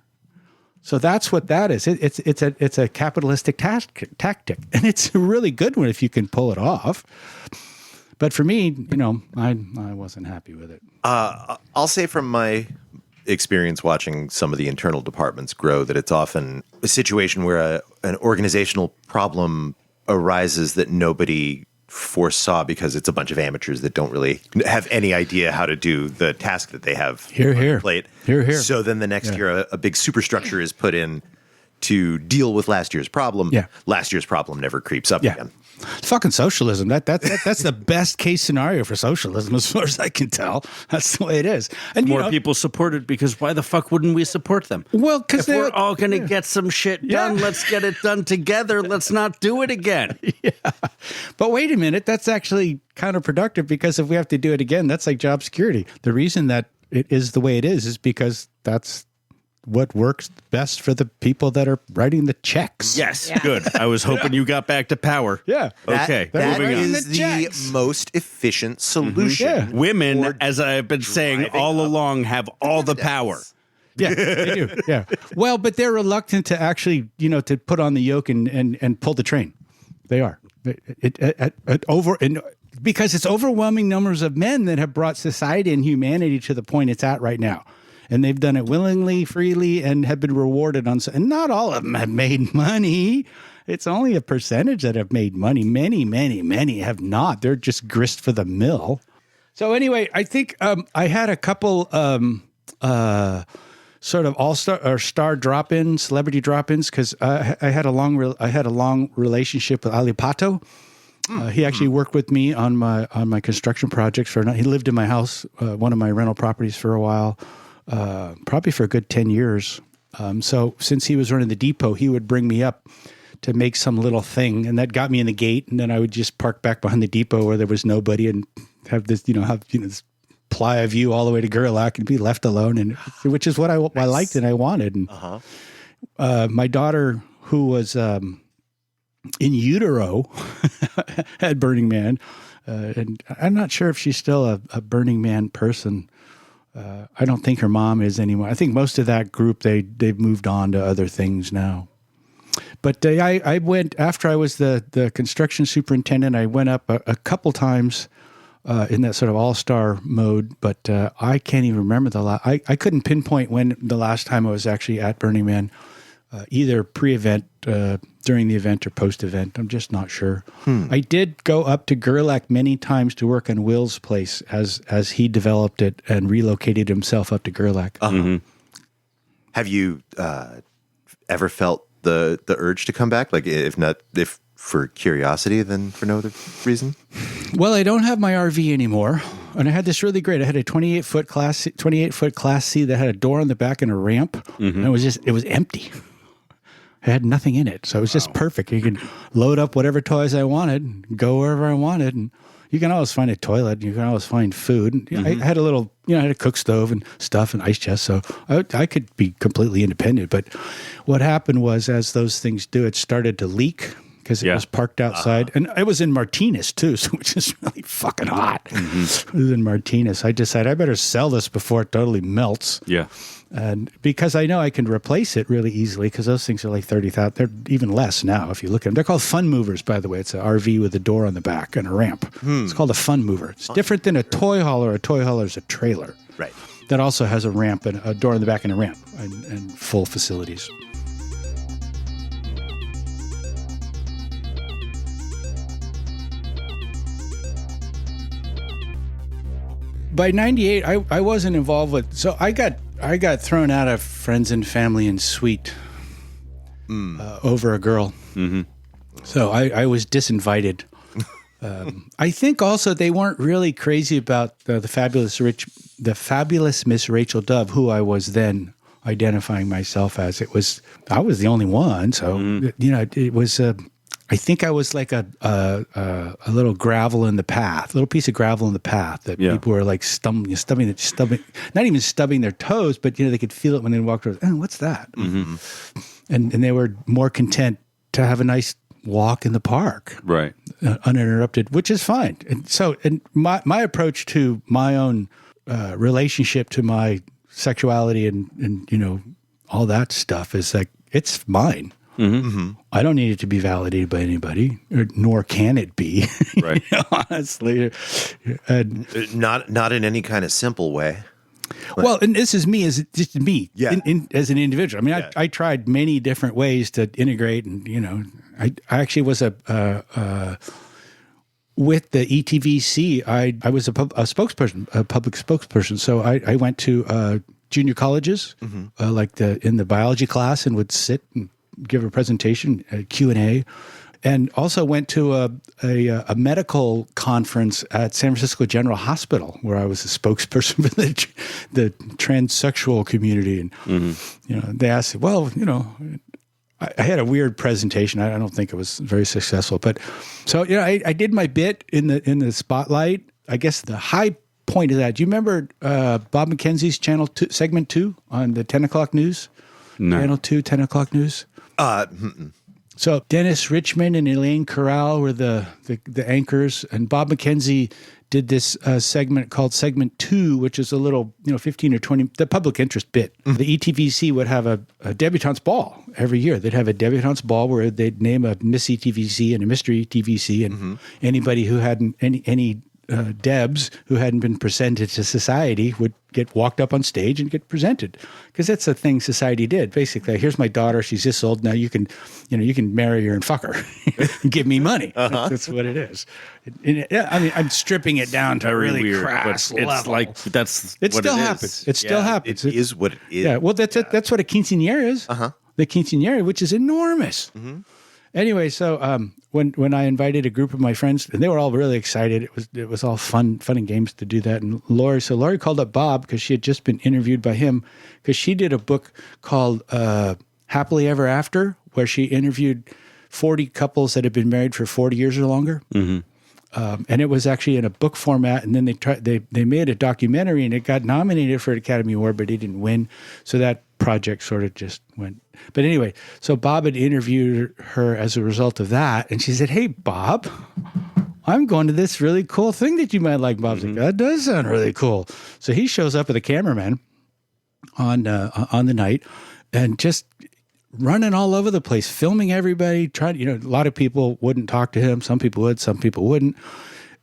A: So that's what that is. It's a capitalistic tactic, and it's a really good one if you can pull it off. But for me, I wasn't happy with it.
D: I'll say from my experience watching some of the internal departments grow that it's often a situation where an organizational problem arises that nobody foresaw because it's a bunch of amateurs that don't really have any idea how to do the task that they have on their plate.
A: Here.
D: So then the next year, a big superstructure is put in to deal with last year's problem. Yeah. Last year's problem never creeps up again.
A: It's fucking socialism. That's the best case scenario for socialism, as far as I can tell. That's the way it is. And
C: more people support it because why the fuck wouldn't we support them?
A: Well, because
C: we're all going to get some shit done, let's get it done together. Let's not do it again.
A: But wait a minute, that's actually counterproductive because if we have to do it again, that's like job security. The reason that it is the way it is because that's what works best for the people that are writing the checks.
C: Yes, good. I was hoping you got back to power.
A: Yeah.
C: Okay.
D: That
C: moving on.
D: is the most efficient solution.
A: Yeah.
C: Women, as I've been saying all along, have all the power.
A: Yeah, they do. Yeah. Well, but they're reluctant to actually, to put on the yoke and pull the train. They are. Because it's overwhelming numbers of men that have brought society and humanity to the point it's at right now. And they've done it willingly, freely, and have been rewarded on. And not all of them have made money. It's only a percentage that have made money. Many have not. They're just grist for the mill. So anyway, I think I had a couple sort of all-star or star drop-ins, celebrity drop-ins, because I had a long relationship with Ali Pato. He actually worked with me on my construction projects. He lived in my house, one of my rental properties, for a while. Probably for a good 10 years. So since he was running the depot, he would bring me up to make some little thing, and that got me in the gate. And then I would just park back behind the depot where there was nobody and have this, this playa view all the way to Gerlach and be left alone, and which is what I liked and I wanted. And my daughter, who was in utero, had Burning Man, and I'm not sure if she's still a Burning Man person. I don't think her mom is anymore. I think most of that group, they've moved on to other things now. But I went, after I was the construction superintendent, I went up a couple times in that sort of all-star mode, but I can't even remember I couldn't pinpoint when the last time I was actually at Burning Man, either pre-event, during the event, or post-event. I'm just not sure. I did go up to Gerlach many times to work on Will's place as he developed it and relocated himself up to Gerlach.
D: Have you ever felt the urge to come back? Like, if for curiosity, then for no other reason?
A: Well, I don't have my RV anymore, and I had this really great. I had a 28-foot Class C that had a door on the back and a ramp, and it was empty. I had nothing in it, so it was just perfect. You could load up whatever toys I wanted, go wherever I wanted, and you can always find a toilet. You can always find food. I had a little, I had a cook stove and stuff and ice chest, so I could be completely independent. But what happened was, as those things do, it started to leak because it was parked outside. And it was in Martinez too, so which is really fucking hot. It was in Martinez. I decided I better sell this before it totally melts.
C: Yeah.
A: And because I know I can replace it really easily, because those things are like 30,000. They're even less now if you look at them. They're called fun movers, by the way. It's an RV with a door on the back and a ramp. It's called a fun mover. It's different than a toy hauler. A toy hauler is a trailer.
D: Right.
A: That also has a ramp and a door on the back and a ramp and full facilities. By 98, I wasn't involved with, so I got thrown out of friends and family and suite over a girl. Mm-hmm. So I was disinvited. I think also they weren't really crazy about the fabulous Miss Rachel Dove, who I was then identifying myself as. I was the only one, so it was. I think I was like a little gravel in the path, a little piece of gravel in the path that people were like stubbing, not even stubbing their toes, but they could feel it when they walked over. Oh, what's that? Mm-hmm. And they were more content to have a nice walk in the park,
C: right,
A: uninterrupted, which is fine. And so, my approach to my own relationship to my sexuality and all that stuff is like, it's mine. Mm-hmm. Mm-hmm. I don't need it to be validated by anybody, nor can it be.
C: Right.
A: Honestly,
D: not in any kind of simple way.
A: Well, and this is me as just me, as an individual. I mean, I tried many different ways to integrate, and I actually was with the ETVC. I was a spokesperson, a public spokesperson. So I went to junior colleges, in the biology class, and would sit and give a presentation, a Q&A, and also went to a medical conference at San Francisco General Hospital, where I was a spokesperson for the transsexual community. And they asked, I had a weird presentation. I don't think it was very successful, but so I did my bit in the spotlight. I guess the high point of that. Do you remember Bob McKenzie's channel segment 2 on the 10 o'clock news?
C: No.
A: Channel 2, 10 o'clock news. So Dennis Richmond and Elaine Corral were the anchors, and Bob McKenzie did this segment called Segment 2, which is a little 15 or 20, the public interest bit. Mm-hmm. The ETVC would have a debutante's ball every year. They'd have a debutante's ball where they'd name a Miss ETVC and a Mr. ETVC, and anybody who hadn't any Debs who hadn't been presented to society would get walked up on stage and get presented, because that's the thing society did. Basically, here's my daughter; she's this old now. You can marry her and fuck her, and give me money. That's what it is. I mean, I'm stripping it down to a really
C: weird,
A: crass level.
C: It's like that's
A: it
C: what
A: still
C: it
A: happens.
C: is.
A: It still happens.
D: It is what it is.
A: Yeah. Well, that's what a quinceañera is. The quinceañera, which is enormous. Mm-hmm. Anyway, so when I invited a group of my friends, and they were all really excited, it was all fun and games to do that. And Lori called up Bob because she had just been interviewed by him, because she did a book called Happily Ever After, where she interviewed 40 couples that had been married for 40 years or longer. Mm-hmm. And it was actually in a book format, and then they made a documentary, and it got nominated for an Academy Award, but it didn't win. So that project sort of just went. But anyway, so Bob had interviewed her as a result of that, and she said, "Hey, Bob, I'm going to this really cool thing that you might like." Bob's like, "That does sound really cool." So he shows up with a cameraman on the night, and just running all over the place, filming everybody, trying, a lot of people wouldn't talk to him. Some people would, some people wouldn't.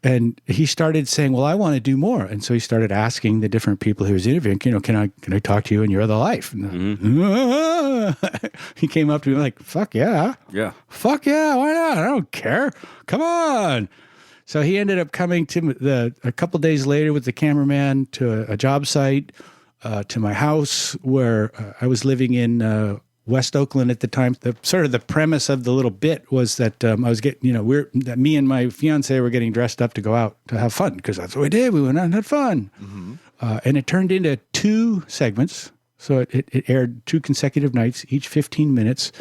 A: And he started saying, well, I want to do more. And so he started asking the different people he was interviewing, can I talk to you in your other life? And he came up to me like, fuck yeah.
C: Yeah.
A: Fuck yeah. Why not? I don't care. Come on. So he ended up coming to a couple days later with the cameraman to a job site, to my house where I was living in West Oakland at the time. The premise of the little bit was that I was getting, that me and my fiance were getting dressed up to go out to have fun, because that's what we did. We went out and had fun. Mm-hmm. And it turned into 2 segments. So it aired 2 consecutive nights, each 15 minutes.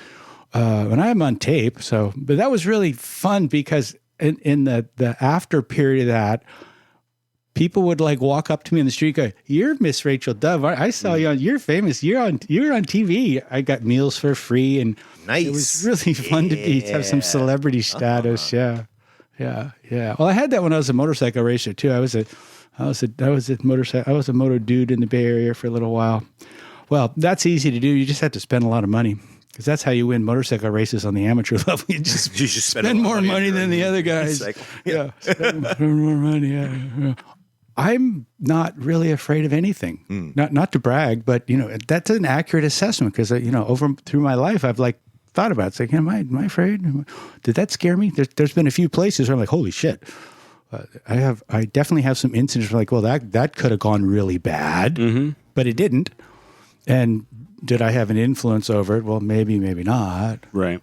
A: And I'm on tape. But that was really fun, because in the after period of that, people would like walk up to me in the street, go, "You're Miss Rachel Dove. I saw you on. You're famous. You're on TV." I got meals for free, and
D: Nice.
A: it was really fun to have some celebrity status. Yeah. Well, I had that when I was a motorcycle racer too. I was a Motodude in the Bay Area for a little while. Well, that's easy to do. You just have to spend a lot of money. Because that's how you win motorcycle races on the amateur level. You just spend more money than the other guys. Spend more money. Yeah. I'm not really afraid of anything. Not to brag, but that's an accurate assessment because through my life I've like thought about it. It's like, am I afraid? Did that scare me? There's been a few places where I'm like, holy shit. I definitely have some incidents where like, well, that could have gone really bad, but it didn't. And did I have an influence over it? Well, maybe not.
C: Right.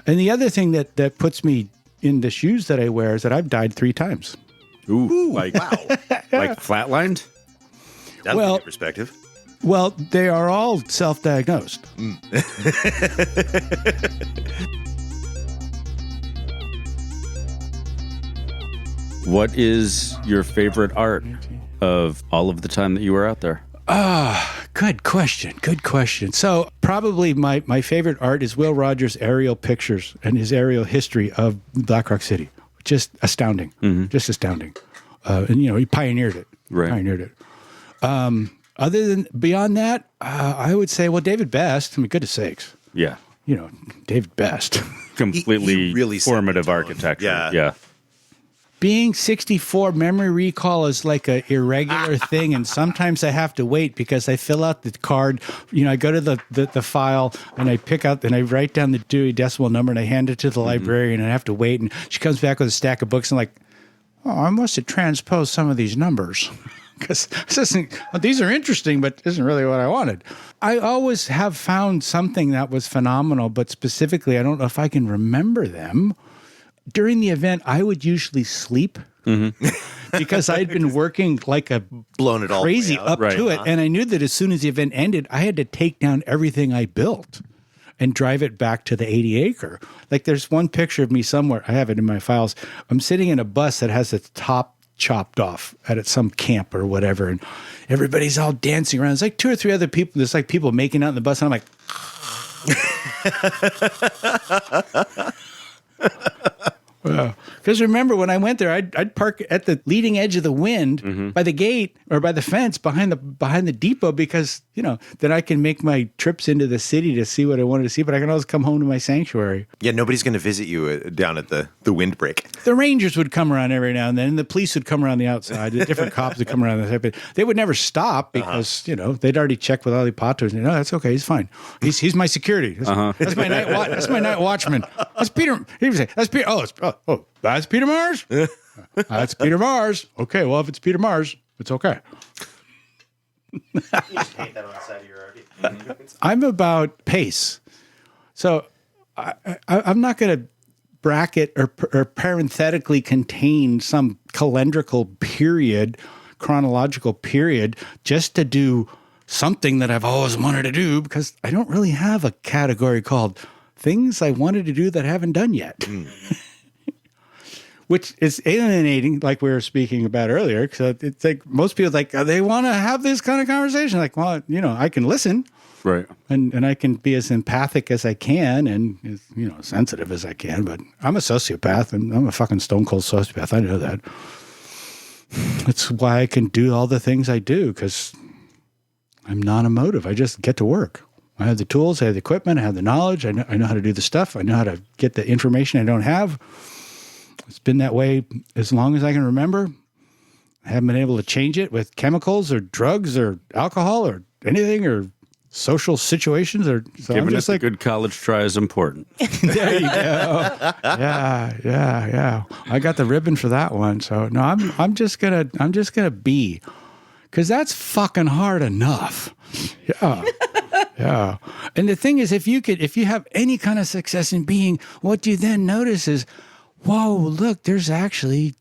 A: And the other thing that puts me in the shoes that I wear is that I've died 3 times.
C: Ooh, like wow. Like flatlined?
D: That'll give you perspective.
A: Well, they are all self-diagnosed.
C: What is your favorite art of all of the time that you were out there?
A: Good question. So probably my favorite art is Will Rogers' aerial pictures and his aerial history of Black Rock City. Just astounding. Just astounding. And he pioneered it.
C: Right.
A: Other than beyond that, I would say, well, David Best. I mean, goodness sakes.
C: Yeah.
A: David Best.
C: Completely
D: He really
C: formative architecture. Yeah.
A: Being 64, memory recall is like a irregular thing, and sometimes I have to wait because I fill out the card. I go to the file and I pick out and I write down the Dewey Decimal number and I hand it to the librarian and I have to wait. And she comes back with a stack of books and like, oh, I must have transposed some of these numbers because these are interesting, but isn't really what I wanted. I always have found something that was phenomenal, but specifically, I don't know if I can remember them. During the event, I would usually sleep because I'd been working like a
D: blown it all
A: crazy up to it. And I knew that as soon as the event ended, I had to take down everything I built and drive it back to the 80 acre. Like there's one picture of me somewhere. I have it in my files. I'm sitting in a bus that has the top chopped off at some camp or whatever. And everybody's all dancing around. There's like 2 or 3 other people. There's like people making out in the bus. And I'm like, because remember when I went there, I'd park at the leading edge of the wind by the gate or by the fence behind the depot because then I can make my trips into the city to see what I wanted to see, but I can always come home to my sanctuary.
D: Yeah, nobody's going to visit you down at the windbreak.
A: The Rangers would come around every now and then, and the police would come around the outside. The different cops would come around the side, but they would never stop because they'd already checked with all the patos. No, that's okay. He's fine. He's my security. That's my night. That's my night watchman. That's Peter. He would say, "That's Peter." Oh, that's Peter Mars. That's Peter Mars. Okay, well, if it's Peter Mars, it's okay.
D: You just paint that on the side of your RV.
A: I'm about pace. So I'm not going to bracket or parenthetically contain some calendrical period, chronological period, just to do something that I've always wanted to do because I don't really have a category called things I wanted to do that I haven't done yet. Which is alienating, like we were speaking about earlier. Because it's like most people they want to have this kind of conversation. Like, well, I can listen,
C: right,
A: and I can be as empathic as I can, and as sensitive as I can. But I'm a sociopath, and I'm a fucking stone cold sociopath. I know that. That's why I can do all the things I do because I'm non-emotive. I just get to work. I have the tools, I have the equipment, I have the knowledge. I know how to do the stuff. I know how to get the information I don't have. It's been that way as long as I can remember. I haven't been able to change it with chemicals or drugs or alcohol or anything or social situations. So
C: giving it a good college try is important.
A: There you go. Yeah. I got the ribbon for that one. So no, I'm just gonna be, because that's fucking hard enough. Yeah. Yeah. And the thing is, if you have any kind of success in being, what you then notice is, whoa, look, there's actually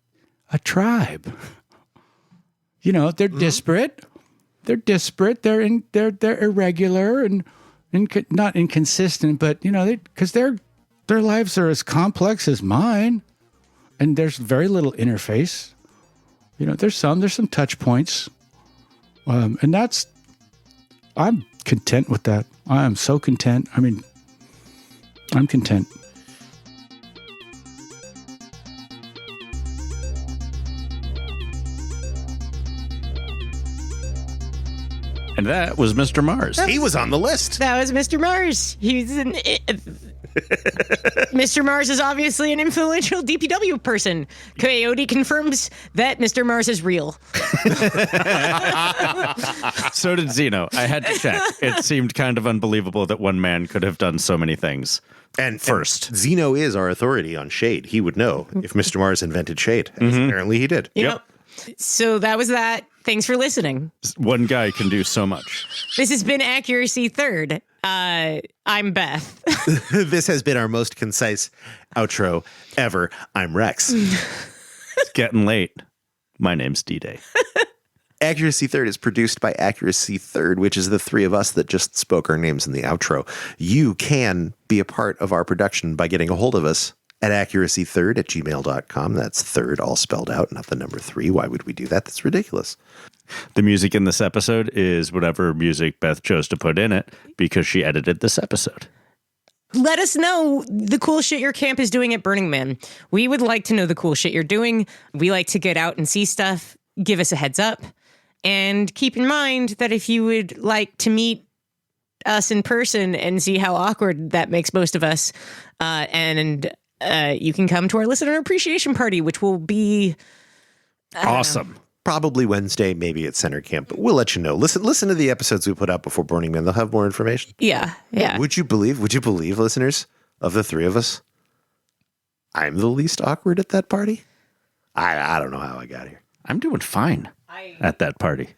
A: a tribe. They're disparate. They're disparate. They're irregular and not inconsistent, but because their lives are as complex as mine, and there's very little interface. there's some touch points. And I'm content with that. I am so content. I mean, I'm content.
C: And that was Mr. Mars.
D: He was on the list.
B: That was Mr. Mars. Mr. Mars is obviously an influential DPW person. Coyote confirms that Mr. Mars is real.
C: So did Zeno. I had to check. It seemed kind of unbelievable that one man could have done so many things. And
D: Zeno is our authority on shade. He would know if Mr. Mars invented shade. Apparently he did.
B: Yep. So that was that. Thanks for listening.
C: One guy can do so much.
B: This has been Accuracy Third. I'm Beth.
D: This has been our most concise outro ever. I'm Rex.
C: It's getting late. My name's D-Day.
D: Accuracy Third is produced by Accuracy Third, which is the three of us that just spoke our names in the outro. You can be a part of our production by getting a hold of us at accuracythird@gmail.com. That's third all spelled out, not the number 3. Why would we do that? That's ridiculous.
C: The music in this episode is whatever music Beth chose to put in it because she edited this episode.
B: Let us know the cool shit your camp is doing at Burning Man. We would like to know the cool shit you're doing. We like to get out and see stuff. Give us a heads up. And keep in mind that if you would like to meet us in person and see how awkward that makes most of us, you can come to our listener appreciation party, which will be
C: awesome.
D: Probably Wednesday, maybe at Center Camp, but we'll let you know. Listen to the episodes we put out before Burning Man. They'll have more information.
B: Yeah.
D: Would you believe, listeners, of the three of us, I'm the least awkward at that party? I don't know how I got here.
C: I'm doing fine at that party.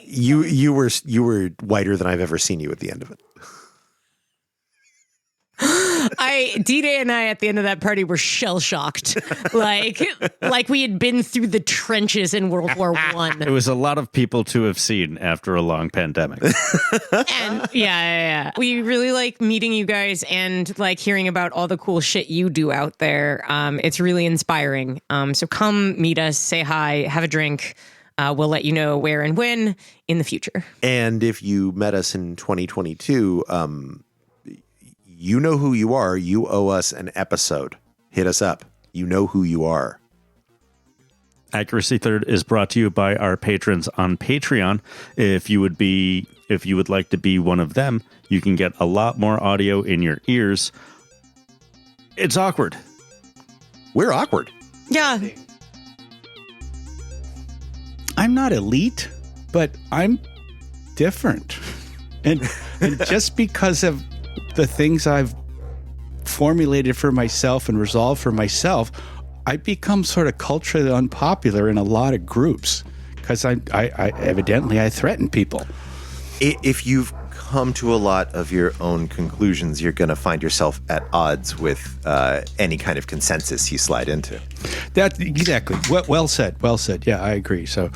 D: You were whiter than I've ever seen you at the end of it.
B: D-Day and I at the end of that party were shell-shocked. like we had been through the trenches in World War I.
C: It was a lot of people to have seen after a long pandemic.
B: And yeah. We really like meeting you guys and like hearing about all the cool shit you do out there. It's really inspiring. So come meet us, say hi, have a drink. We'll let you know where and when in the future.
D: And if you met us in 2022, you know who you are. You owe us an episode. Hit us up. You know who you are.
C: Accuracy Third is brought to you by our patrons on Patreon. If you would like to be one of them, you can get a lot more audio in your ears. It's awkward.
D: We're awkward.
B: Yeah.
A: I'm not elite, but I'm different. And just because of the things I've formulated for myself and resolved for myself, I become sort of culturally unpopular in a lot of groups because I evidently threaten people.
D: If you've come to a lot of your own conclusions, you're going to find yourself at odds with any kind of consensus you slide into.
A: That exactly. Well said. Yeah, I agree. So